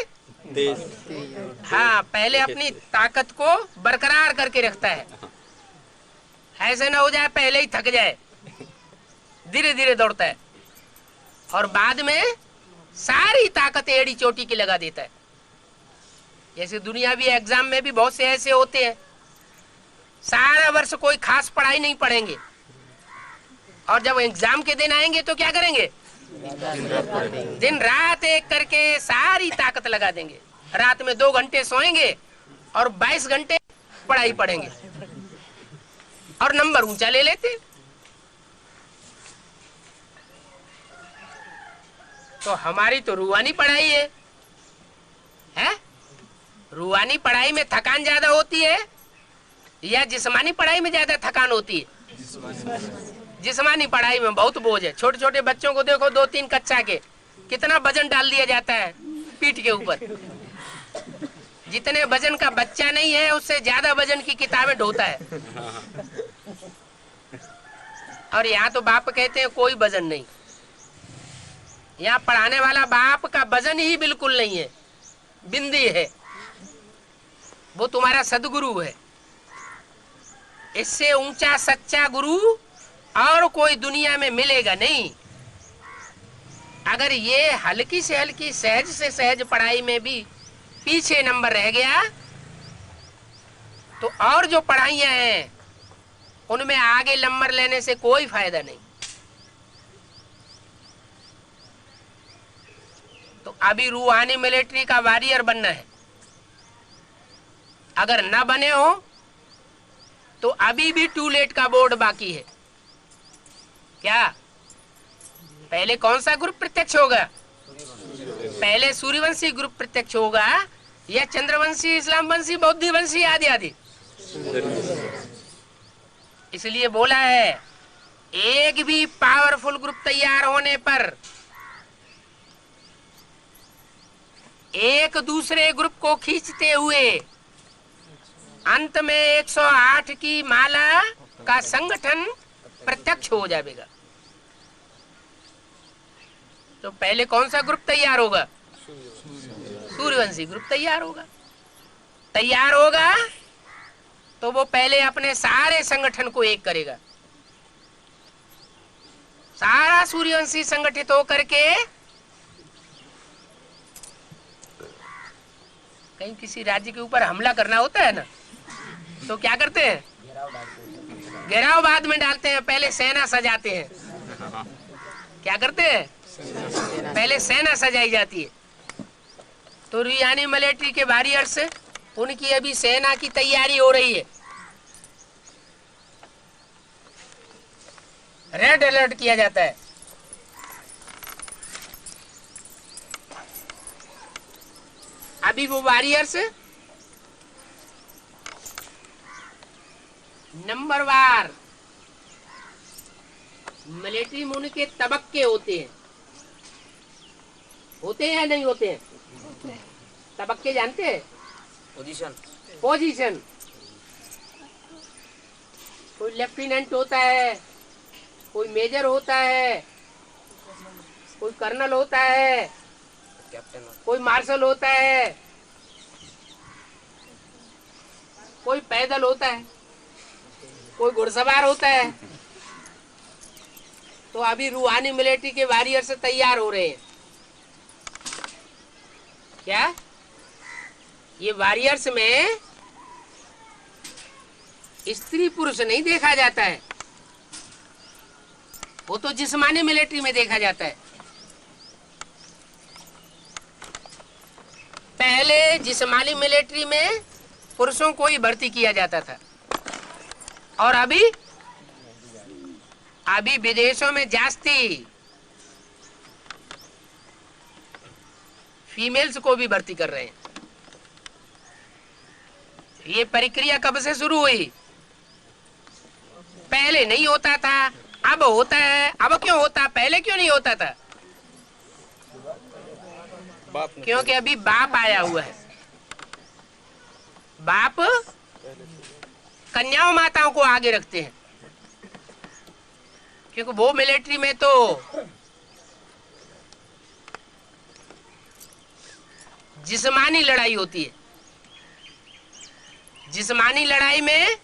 हाँ, पहले अपनी ताकत को बरकरार करके रखता है। ऐसे ना हो जाए पहले ही थक जाए, धीरे धीरे दौड़ता है और बाद में सारी ताकत एड़ी चोटी की लगा देता है। जैसे दुनियावी एग्जाम में भी बहुत से ऐसे होते हैं, सारा वर्ष कोई खास पढ़ाई नहीं पढ़ेंगे और जब एग्जाम के दिन आएंगे तो क्या करेंगे? दिन रात एक करके सारी ताकत लगा देंगे। रात में 2 घंटे सोएंगे और 22 घंटे पढ़ाई पढ़ेंगे और नंबर ऊंचा ले लेते। तो हमारी तो रूहानी पढ़ाई है? रूहानी पढ़ाई में थकान ज्यादा होती है या जिस्मानी पढ़ाई में ज्यादा थकान होती है? जिस्मानी पढ़ाई में बहुत बोझ है। छोटे छोटे बच्चों को देखो, 2-3 कक्षा के, कितना वजन डाल दिया जाता है पीठ के ऊपर। जितने वजन का बच्चा नहीं है उससे ज्यादा वजन की किताबें ढोता है। और यहाँ तो बाप कहते हैं कोई वजन नहीं। यहाँ पढ़ाने वाला बाप का वजन ही बिल्कुल नहीं है, बिंदी है। वो तुम्हारा सदगुरु है। इससे ऊंचा सच्चा गुरु और कोई दुनिया में मिलेगा नहीं। अगर ये हल्की से हल्की सहज से सहज पढ़ाई में भी पीछे नंबर रह गया तो और जो पढ़ाइयां हैं उनमें आगे नंबर लेने से कोई फायदा नहीं। तो अभी रूहानी मिलिट्री का वॉरियर बनना है। अगर न बने हो तो अभी भी टू लेट का बोर्ड बाकी है। क्या पहले कौन सा ग्रुप प्रत्यक्ष होगा? पहले सूर्यवंशी ग्रुप प्रत्यक्ष होगा या चंद्रवंशी, इस्लामवंशी, बौद्धवंशी आदि आदि? इसलिए बोला है एक भी पावरफुल ग्रुप तैयार होने पर एक दूसरे ग्रुप को खींचते हुए अंत में 108 की माला का संगठन प्रत्यक्ष हो जाएगा। तो पहले कौन सा ग्रुप तैयार होगा? सूर्यवंशी ग्रुप तैयार होगा। तैयार होगा तो वो पहले अपने सारे संगठन को एक करेगा। सारा सूर्यवंशी संगठित होकर के कहीं किसी राज्य के ऊपर हमला करना होता है ना, तो क्या करते हैं? घेराव बाद में डालते हैं, पहले सेना सजाते हैं। क्या करते हैं? पहले सेना सजाई जाती है। तो रूहानी मिलिट्री के वॉरियर्स, उनकी अभी सेना की तैयारी हो रही है। रेड अलर्ट किया जाता है। अभी वो वॉरियर्स नंबर वार मिलिट्री में उनके तबक्के होते हैं या नहीं होते हैं? तबक्के जानते हैं? पोजीशन। कोई लेफ्टिनेंट होता है, कोई मेजर होता है, कोई कर्नल होता है, कैप्टन, कोई मार्शल होता है, कोई पैदल होता है, कोई घुड़सवार होता है। तो अभी रूहानी मिलिट्री के वॉरियर्स तैयार हो रहे हैं। क्या ये वॉरियर्स में स्त्री पुरुष नहीं देखा जाता है, वो तो जिस्मानी मिलिट्री में देखा जाता है। पहले जिस्मानी मिलिट्री में पुरुषों को ही भर्ती किया जाता था और अभी विदेशों में जास्ती फीमेल्स को भी भर्ती कर रहे हैं। ये प्रक्रिया कब से शुरू हुई? पहले नहीं होता था, अब होता है। अब क्यों होता? पहले क्यों नहीं होता था? क्योंकि अभी बाप आया हुआ है। बाप कन्याओं माताओं को आगे रखते हैं, क्योंकि वो मिलिट्री में तो जिस्मानी लड़ाई होती है। जिस्मानी लड़ाई में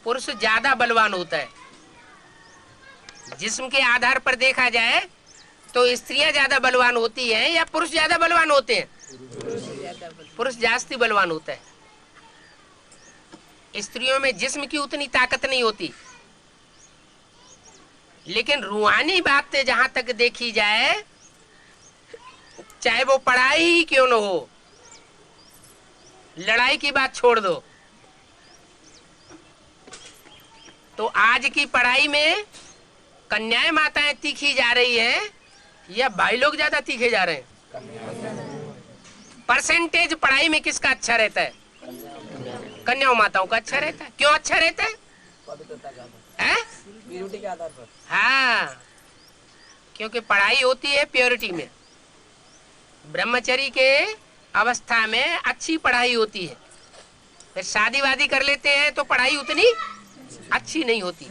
पुरुष ज्यादा बलवान होता है। जिस्म के आधार पर देखा जाए तो स्त्रियां ज्यादा बलवान होती हैं या पुरुष ज्यादा बलवान होते हैं? पुरुष जास्ती बलवान होता है। स्त्रियों में जिस्म की उतनी ताकत नहीं होती। लेकिन रूहानी बातें जहां तक देखी जाए, चाहे वो पढ़ाई ही क्यों न हो, लड़ाई की बात छोड़ दो, तो आज की पढ़ाई में कन्याएं माताएं तीखी जा रही हैं या भाई लोग ज्यादा तीखे जा रहे हैं? परसेंटेज पढ़ाई में किसका अच्छा रहता है? कन्याओं माताओं का अच्छा रहता है। क्यों अच्छा रहता है? प्योरिटी के आधार पर। हाँ, क्योंकि पढ़ाई होती है प्योरिटी में। ब्रह्मचर्य के अवस्था में अच्छी पढ़ाई होती है, फिर शादी वादी कर लेते हैं तो पढ़ाई उतनी अच्छी नहीं होती।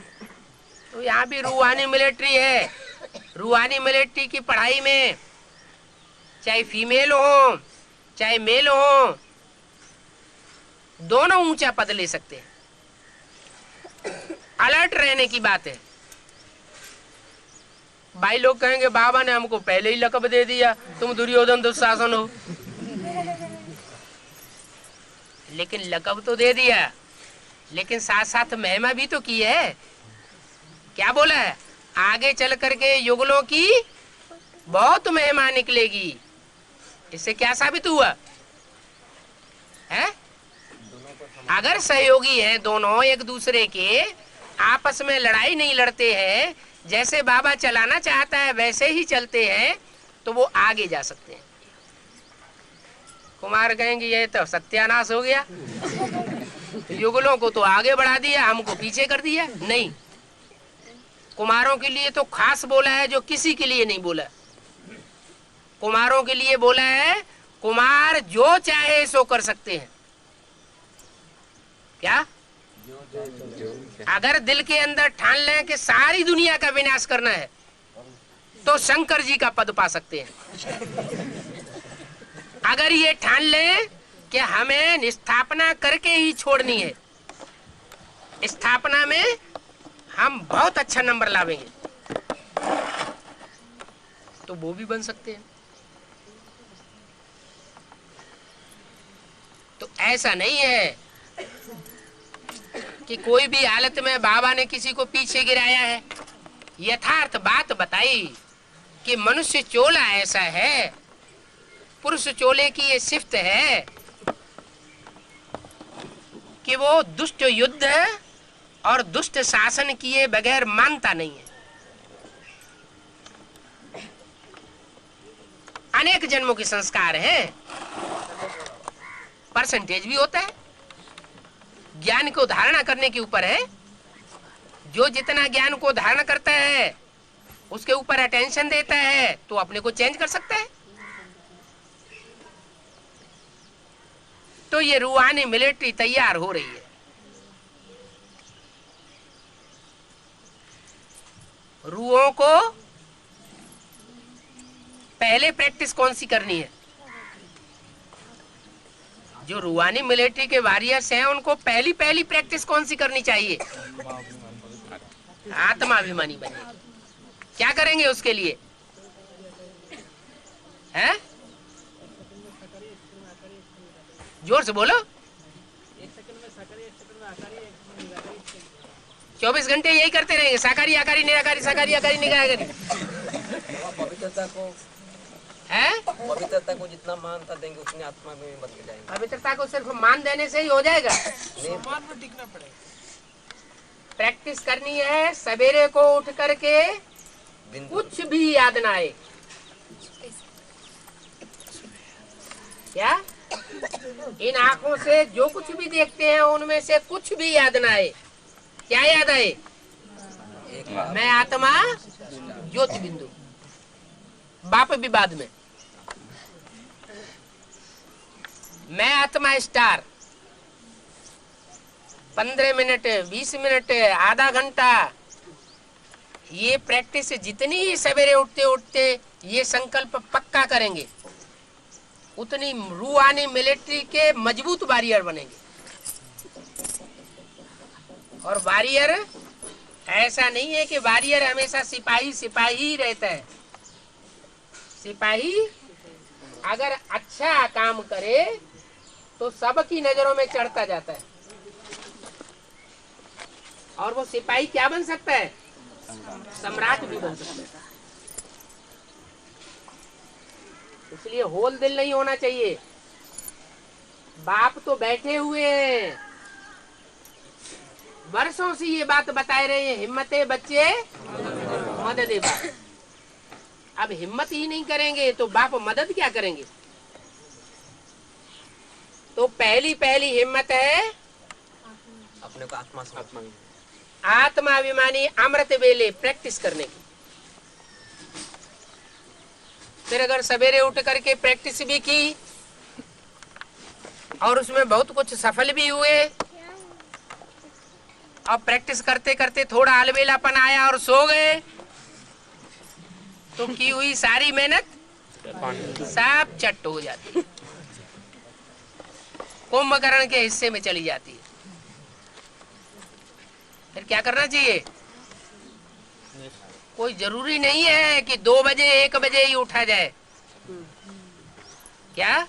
तो यहाँ भी रूहानी मिलिट्री है। रूहानी मिलिट्री की पढ़ाई में चाहे फीमेल हो चाहे मेल हो, दोनों ऊंचा पद ले सकते हैं। अलर्ट रहने की बात है। भाई लोग कहेंगे बाबा ने हमको पहले ही लकब दे दिया, तुम दुर्योधन दुशासन हो। लेकिन लकब तो दे दिया, लेकिन साथ साथ महिमा भी तो की है। क्या बोला है? आगे चल करके युगलों की बहुत महिमा निकलेगी। इससे क्या साबित हुआ है? अगर सहयोगी हैं दोनों एक दूसरे के, आपस में लड़ाई नहीं लड़ते हैं, जैसे बाबा चलाना चाहता है वैसे ही चलते हैं, तो वो आगे जा सकते हैं। कुमार कहेंगे ये तो सत्यानाश हो गया, युगलों को तो आगे बढ़ा दिया, हमको पीछे कर दिया। नहीं, कुमारों के लिए तो खास बोला है जो किसी के लिए नहीं बोला। कुमारों के लिए बोला है, कुमार जो चाहे सो कर सकते हैं। क्या? अगर दिल के अंदर ठान लें कि सारी दुनिया का विनाश करना है, तो शंकर जी का पद पा सकते हैं। अगर ये ठान लें कि हमें स्थापना करके ही छोड़नी है, स्थापना में हम बहुत अच्छा नंबर लावेंगे, तो वो भी बन सकते हैं। तो ऐसा नहीं है कि कोई भी हालत में बाबा ने किसी को पीछे गिराया है। यथार्थ बात बताई कि मनुष्य चोला ऐसा है, पुरुष चोले की ये सिफ्त है कि वो दुष्ट युद्ध और दुष्ट शासन किए बगैर मानता नहीं है। अनेक जन्मों के संस्कार हैं, परसेंटेज भी होता है, ज्ञान को धारणा करने के ऊपर है। जो जितना ज्ञान को धारण करता है, उसके ऊपर अटेंशन देता है, तो अपने को चेंज कर सकता है। तो ये रूहानी मिलिट्री तैयार हो रही है। रूहों को पहले प्रैक्टिस कौन सी करनी है? जो रूहानी मिलिट्री के वॉरियर्स हैं, उनको पहली प्रैक्टिस कौन सी करनी चाहिए? आत्माभिमानी बने। क्या करेंगे उसके लिए? हैं? जोर से बोलो। 24 घंटे यही करते रहेंगे, साकारी आकारी निराकारी, साकारी आकारी निराकारी। पवित्रता को है? पवित्रता को जितना मानता देंगे उतनी आत्मा में बदल जाएंगे। पवित्रता को सिर्फ मान देने से ही हो जाएगा? मान में टिकना पड़ेगा। प्रैक्टिस करनी है। सवेरे को उठ करके कुछ भी याद ना आए। क्या? इन आंखों से जो कुछ भी देखते हैं उनमें से कुछ भी याद ना आए। क्या याद आए? मैं आत्मा ज्योति बिंदु। बाप विवाद में मैं आत्मा स्टार। 15 मिनट, 20 मिनट, आधा घंटा, ये प्रैक्टिस जितनी ही सवेरे उठते उठते ये संकल्प पक्का करेंगे, उतनी रूहानी मिलिट्री के मजबूत वॉरियर बनेंगे। और वॉरियर ऐसा नहीं है कि वॉरियर हमेशा सिपाही सिपाही ही रहता है। सिपाही अगर अच्छा काम करे तो सबकी नजरों में चढ़ता जाता है, और वो सिपाही क्या बन सकता है? सम्राट भी बन सकता है। इसलिए होल दिल नहीं होना चाहिए। बाप तो बैठे हुए हैं, वर्षों से ये बात बताए रहे हैं, हिम्मते बच्चे मदद बाप। अब हिम्मत ही नहीं करेंगे तो बाप मदद क्या करेंगे? तो पहली हिम्मत है अपने को आत्माभिमानी अमृत वेले प्रैक्टिस करने की। फिर अगर सवेरे उठ करके प्रैक्टिस भी की और उसमें बहुत कुछ सफल भी हुए, अब प्रैक्टिस करते करते थोड़ा अलबेलापन आया और सो गए, तो की हुई सारी मेहनत सब चट हो जाती है, कुंभकर्ण के हिस्से में चली जाती है। फिर क्या करना चाहिए? कोई जरूरी नहीं है कि 2 बजे 1 बजे ही उठा जाए। क्या?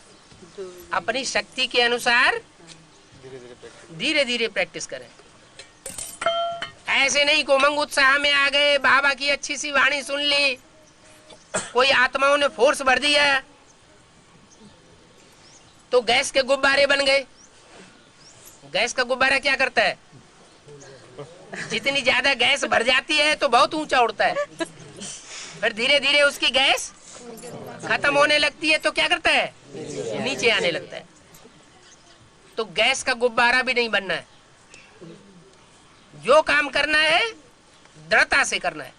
अपनी शक्ति के अनुसार धीरे धीरे प्रैक्टिस करें। ऐसे नहीं को उमंग उत्साह में आ गए, बाबा की अच्छी सी वाणी सुन ली, कोई आत्माओं ने फोर्स भर दिया तो गैस के गुब्बारे बन गए। गैस का गुब्बारा क्या करता है? जितनी ज्यादा गैस भर जाती है तो बहुत ऊंचा उड़ता है, फिर धीरे धीरे उसकी गैस खत्म होने लगती है तो क्या करता है? नीचे आने लगता है। तो गैस का गुब्बारा भी नहीं बनना है। जो काम करना है दृढ़ता से करना है,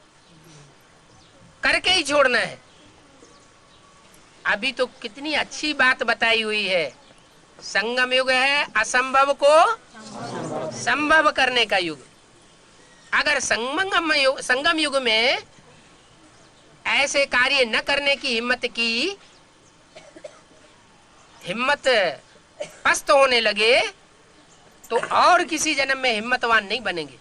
करके ही छोड़ना है। अभी तो कितनी अच्छी बात बताई हुई है। संगम युग है असंभव को संभव करने का युग। अगर संगम युग में ऐसे कार्य न करने की हिम्मत पस्त होने लगे तो और किसी जन्म में हिम्मतवान नहीं बनेंगे।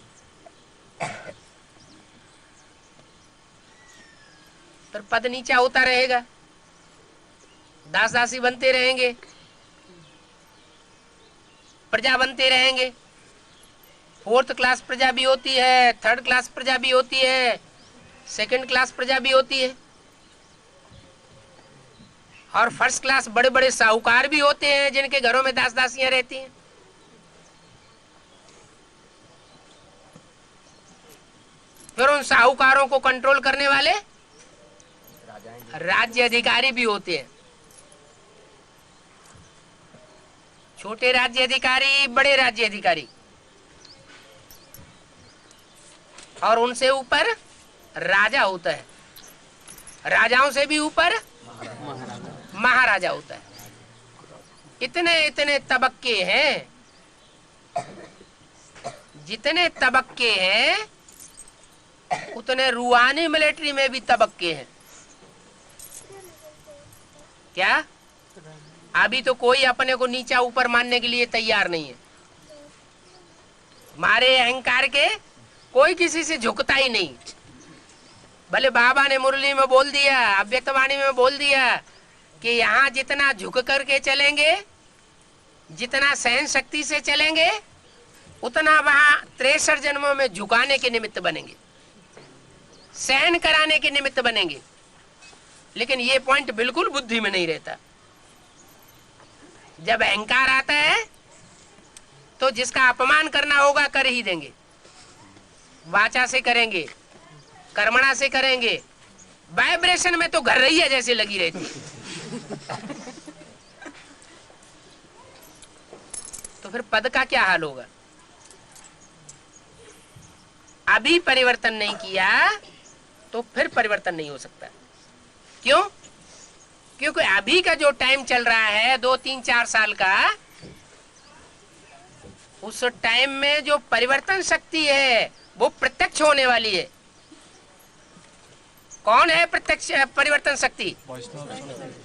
फिर पद नीचा होता रहेगा, दास दासी बनते रहेंगे, प्रजा बनते रहेंगे। 4th क्लास प्रजा भी होती है, 3rd क्लास प्रजा भी होती है, 2nd क्लास प्रजा भी होती है, और 1st क्लास बड़े बड़े साहूकार भी होते हैं जिनके घरों में दास दासियां रहती हैं। फिर उन साहूकारों को कंट्रोल करने वाले राज्य अधिकारी भी होते हैं। छोटे राज्य अधिकारी, बड़े राज्य अधिकारी, और उनसे ऊपर राजा होता है। राजाओं से भी ऊपर महाराजा होता है। इतने इतने तबक्के हैं, जितने तबक्के हैं उतने रूहानी मिलिट्री में भी तबक्के हैं। क्या? अभी तो कोई अपने को नीचा ऊपर मानने के लिए तैयार नहीं है। मारे अहंकार के कोई किसी से झुकता ही नहीं। भले बाबा ने मुरली में बोल दिया, अव्यक्तवाणी में बोल दिया कि यहाँ जितना झुक करके चलेंगे, जितना सहन शक्ति से चलेंगे, उतना वहां 63 जन्मों में झुकाने के निमित्त बनेंगे, सहन कराने के निमित्त बनेंगे। लेकिन ये पॉइंट बिल्कुल बुद्धि में नहीं रहता। जब अहंकार आता है तो जिसका अपमान करना होगा कर ही देंगे। वाचा से करेंगे, कर्मणा से करेंगे, वाइब्रेशन में तो घर रही है जैसे लगी रहती है। तो फिर पद का क्या हाल होगा? अभी परिवर्तन नहीं किया तो फिर परिवर्तन नहीं हो सकता। क्यों? क्योंकि अभी का जो टाइम चल रहा है 2, 3, 4 साल का, उस टाइम में जो परिवर्तन शक्ति है वो प्रत्यक्ष होने वाली है। कौन है प्रत्यक्ष परिवर्तन शक्ति?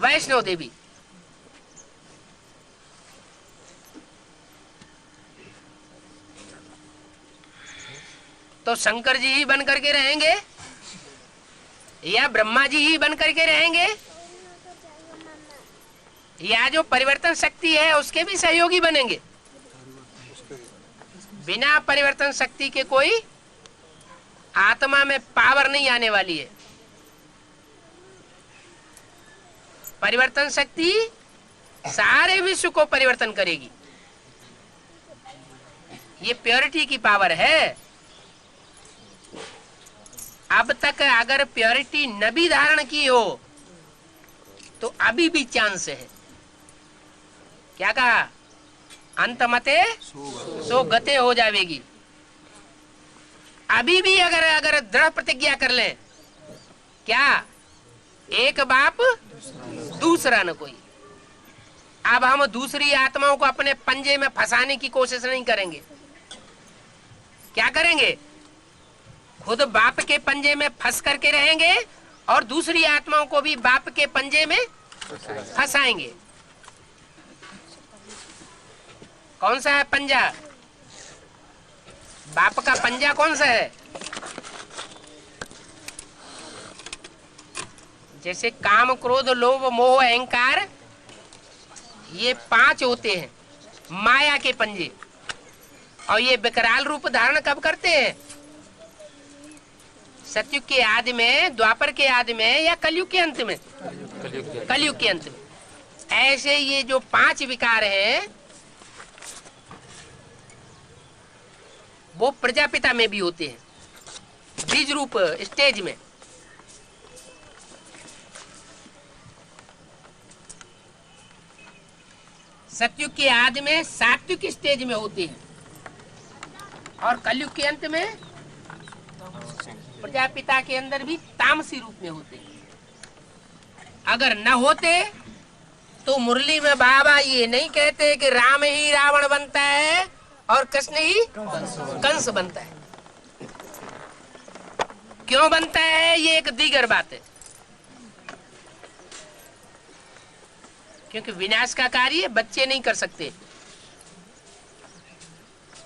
वैष्णव देवी। तो शंकर जी ही बन करके रहेंगे या ब्रह्मा जी ही बन करके रहेंगे, या जो परिवर्तन शक्ति है उसके भी सहयोगी बनेंगे? बिना परिवर्तन शक्ति के कोई आत्मा में पावर नहीं आने वाली है। परिवर्तन शक्ति सारे विश्व को परिवर्तन करेगी। ये प्योरिटी की पावर है। अब तक अगर प्योरिटी न भी धारण की हो तो अभी भी चांस है। क्या कहा? अंत मते सो गते हो जाएगी। अभी भी अगर दृढ़ प्रतिज्ञा कर लें, क्या एक बाप दूसरा न कोई। अब हम दूसरी आत्माओं को अपने पंजे में फंसाने की कोशिश नहीं करेंगे। क्या करेंगे? खुद बाप के पंजे में फंस करके रहेंगे और दूसरी आत्माओं को भी बाप के पंजे में फंसाएंगे। कौन सा है पंजा? बाप का पंजा कौन सा है? जैसे काम, क्रोध, लोभ, मोह, अहंकार, ये 5 होते हैं माया के पंजे। और ये विकराल रूप धारण कब करते हैं? सतयुग के आदि में, द्वापर के आदि में, या कलयुग के अंत में? कलयुग के अंत में। ऐसे ये जो 5 विकार हैं वो प्रजापिता में भी होते हैं, बीज रूप स्टेज में। सतयुग के आदि में सात्विक स्टेज में होते हैं और कलयुग के अंत में प्रजापिता के अंदर भी तामसी रूप में होते हैं। अगर न होते तो मुरली में बाबा ये नहीं कहते कि राम ही रावण बनता है और कृष्ण ही कंस बनता है। क्यों बनता है ये एक दीगर बात है, क्योंकि विनाश का कार्य बच्चे नहीं कर सकते।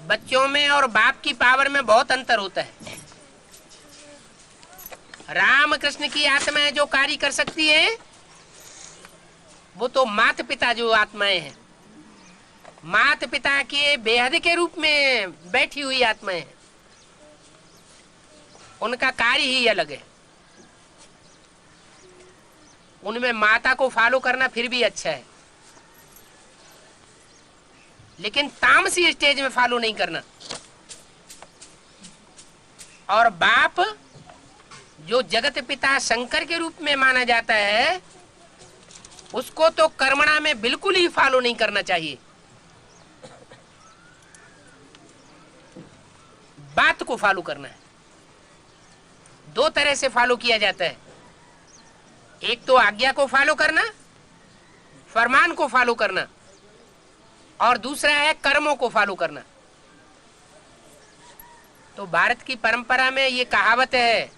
बच्चों में और बाप की पावर में बहुत अंतर होता है। राम कृष्ण की आत्माएं जो कार्य कर सकती है वो तो माता पिता जो आत्माएं हैं, माता पिता के बेहद के रूप में बैठी हुई आत्माएं हैं, उनका कार्य ही अलग है। उनमें माता को फॉलो करना फिर भी अच्छा है, लेकिन तामसी स्टेज में फॉलो नहीं करना। और बाप जो जगत पिता शंकर के रूप में माना जाता है उसको तो कर्मणा में बिल्कुल ही फॉलो नहीं करना चाहिए। बात को फॉलो करना है। 2 तरह से फॉलो किया जाता है, एक तो आज्ञा को फॉलो करना, फरमान को फॉलो करना, और दूसरा है कर्मों को फॉलो करना। तो भारत की परंपरा में ये कहावत है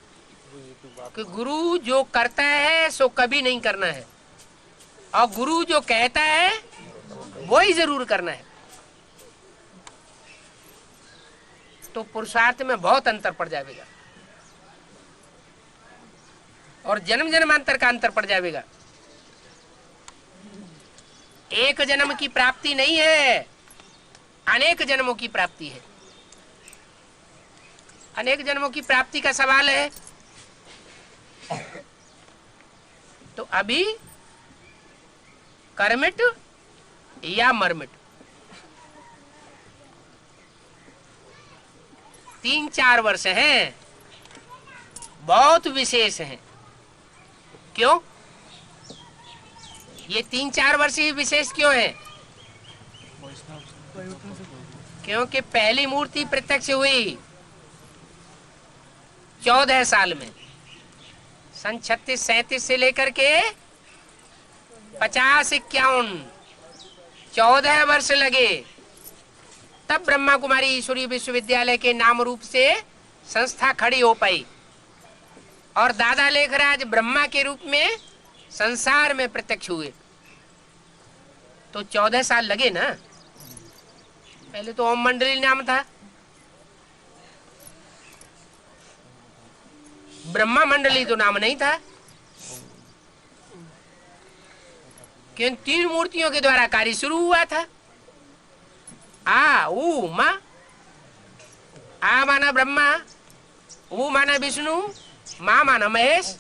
कि गुरु जो करता है सो कभी नहीं करना है, और गुरु जो कहता है वो ही जरूर करना है। तो पुरुषार्थ में बहुत अंतर पड़ जाएगा और जन्म जन्मांतर का अंतर पड़ जाएगा। एक जन्म की प्राप्ति नहीं है, अनेक जन्मों की प्राप्ति है। अनेक जन्मों की प्राप्ति का सवाल है। तो अभी कर्मिट या मरमिट 3-4 वर्ष हैं, बहुत विशेष हैं। क्यों ये 3-4 वर्ष ही विशेष क्यों है? क्योंकि पहली मूर्ति प्रत्यक्ष हुई 14 साल में, सन 36-37 से लेकर के 50-51 14 वर्ष लगे। तब ब्रह्मा कुमारी ईश्वरीय विश्वविद्यालय के नाम रूप से संस्था खड़ी हो पाई और दादा लेखराज ब्रह्मा के रूप में संसार में प्रत्यक्ष हुए। तो 14 साल लगे ना। पहले तो ओम मंडली नाम था, ब्रह्मा मंडली तो नाम नहीं था। क्यों? 3 मूर्तियों के द्वारा कार्य शुरू हुआ था। आ ऊ मा, आ माना ब्रह्मा, ऊ माना विष्णु, मां माना महेश।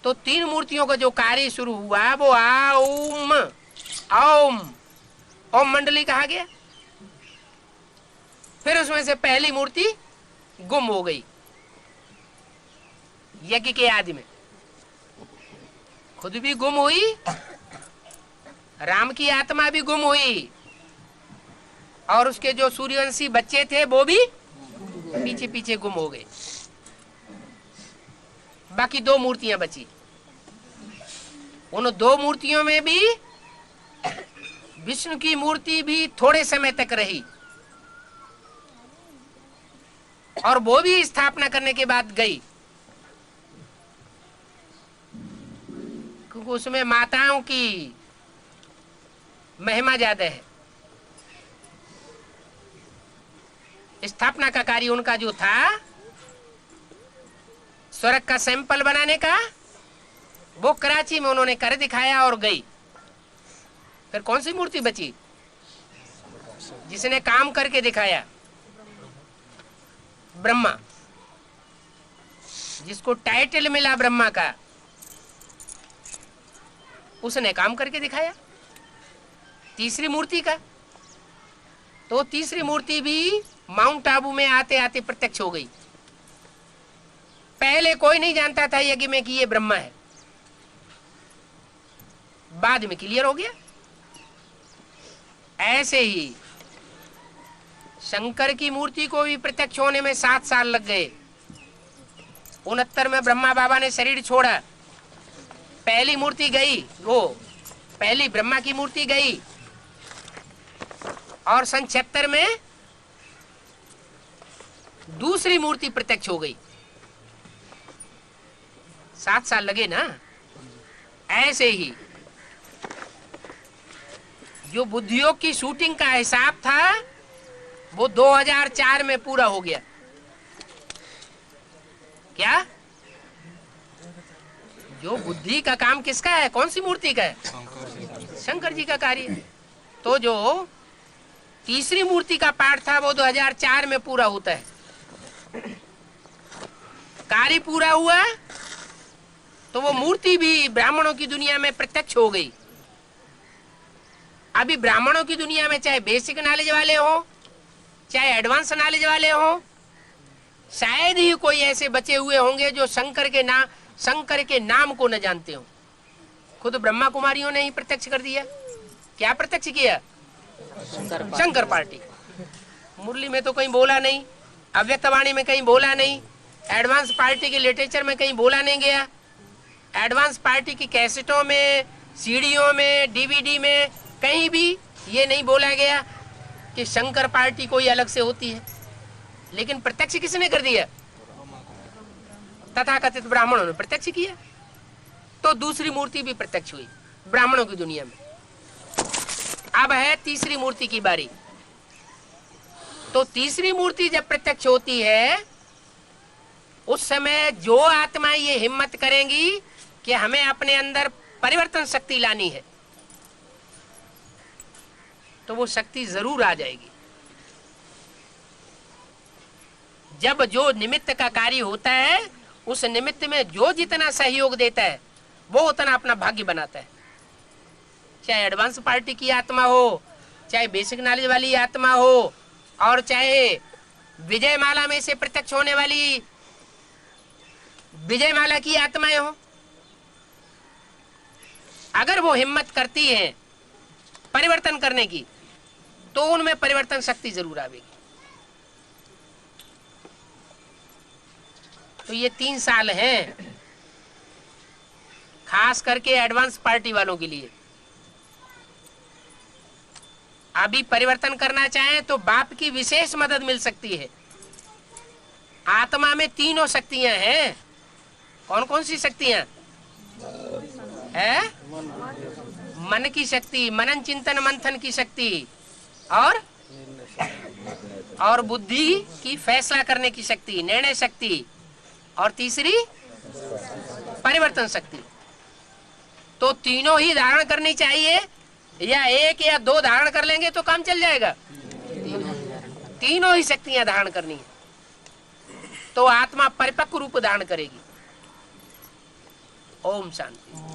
तो 3 मूर्तियों का जो कार्य शुरू हुआ वो आ ओम ओम ओम मंडली कहा गया। फिर उसमें से पहली मूर्ति गुम हो गई यज्ञ के आदि में, खुद भी गुम हुई, राम की आत्मा भी गुम हुई, और उसके जो सूर्यवंशी बच्चे थे वो भी पीछे पीछे गुम हो गए। बाकी 2 मूर्तियां बची। उन 2 मूर्तियों में भी विष्णु की मूर्ति भी थोड़े समय तक रही और वो भी स्थापना करने के बाद गई, क्योंकि उसमें माताओं की महिमा ज्यादा है। स्थापना का कार्य उनका जो था स्वर्ग का सैंपल बनाने का, वो कराची में उन्होंने कर दिखाया और गई। फिर कौन सी मूर्ति बची जिसने काम करके दिखाया? ब्रह्मा, जिसको टाइटल मिला ब्रह्मा का, उसने काम करके दिखाया। तीसरी मूर्ति का, तो तीसरी मूर्ति भी माउंट आबू में आते आते प्रत्यक्ष हो गई। पहले कोई नहीं जानता था यज्ञ में कि ये ब्रह्मा है, बाद में क्लियर हो गया। ऐसे ही शंकर की मूर्ति को भी प्रत्यक्ष होने में 7 साल लग गए। 69 में ब्रह्मा बाबा ने शरीर छोड़ा, पहली मूर्ति गई, वो पहली ब्रह्मा की मूर्ति गई, और सन 76 में दूसरी मूर्ति प्रत्यक्ष हो गई। 7 साल लगे ना। ऐसे ही जो बुद्धियोग की शूटिंग का हिसाब था वो 2004 में पूरा हो गया। क्या? जो बुद्धि का काम किसका है? कौन सी मूर्ति का है? शंकर जी का कार्य। तो जो तीसरी मूर्ति का पाठ था वो 2004 में पूरा होता है। कार्य पूरा हुआ तो वो मूर्ति भी ब्राह्मणों की दुनिया में प्रत्यक्ष हो गई। अभी ब्राह्मणों की दुनिया में चाहे बेसिक नॉलेज वाले हो चाहे एडवांस नॉलेज वाले हो, शायद ही कोई ऐसे बचे हुए होंगे जो शंकर के नाम को न जानते हो। खुद ब्रह्मा कुमारियों ने ही प्रत्यक्ष कर दिया। क्या प्रत्यक्ष किया? शंकर पार्टी। मुरली में तो कहीं बोला नहीं, अव्यक्तवाणी में कहीं बोला नहीं, एडवांस पार्टी के लिटरेचर में कहीं बोला नहीं गया, एडवांस पार्टी की कैसेटों में, सीडीओं में, डीवीडी में कहीं भी ये नहीं बोला गया कि शंकर पार्टी कोई अलग से होती है। लेकिन प्रत्यक्ष किसने कर दिया? तथाकथित ब्राह्मणों ने प्रत्यक्ष किया। तो दूसरी मूर्ति भी प्रत्यक्ष हुई ब्राह्मणों की दुनिया में। अब है तीसरी मूर्ति की बारी। तो तीसरी मूर्ति जब प्रत्यक्ष होती है उस समय जो आत्मा ये हिम्मत करेंगी कि हमें अपने अंदर परिवर्तन शक्ति लानी है, तो वो शक्ति जरूर आ जाएगी। जब जो निमित्त का कार्य होता है उस निमित्त में जो जितना सहयोग देता है वो उतना अपना भाग्य बनाता है। चाहे एडवांस पार्टी की आत्मा हो, चाहे बेसिक नॉलेज वाली आत्मा हो, और चाहे विजय माला में से प्रत्यक्ष होने वाली विजय माला की आत्माएं हो, अगर वो हिम्मत करती हैं परिवर्तन करने की तो उनमें परिवर्तन शक्ति जरूर आएगी। तो ये 3 साल हैं खास करके एडवांस पार्टी वालों के लिए। अभी परिवर्तन करना चाहें तो बाप की विशेष मदद मिल सकती है। आत्मा में 3 शक्तियां हैं। कौन कौन सी शक्तियां है? मन की शक्ति, मनन चिंतन मंथन की शक्ति, और बुद्धि की फैसला करने की शक्ति, निर्णय शक्ति, और तीसरी परिवर्तन शक्ति। तो तीनों ही धारण करनी चाहिए, या 1 या 2 धारण कर लेंगे तो काम चल जाएगा? तीनों ही शक्तियां धारण करनी है तो आत्मा परिपक्व रूप धारण करेगी। ओम शांति।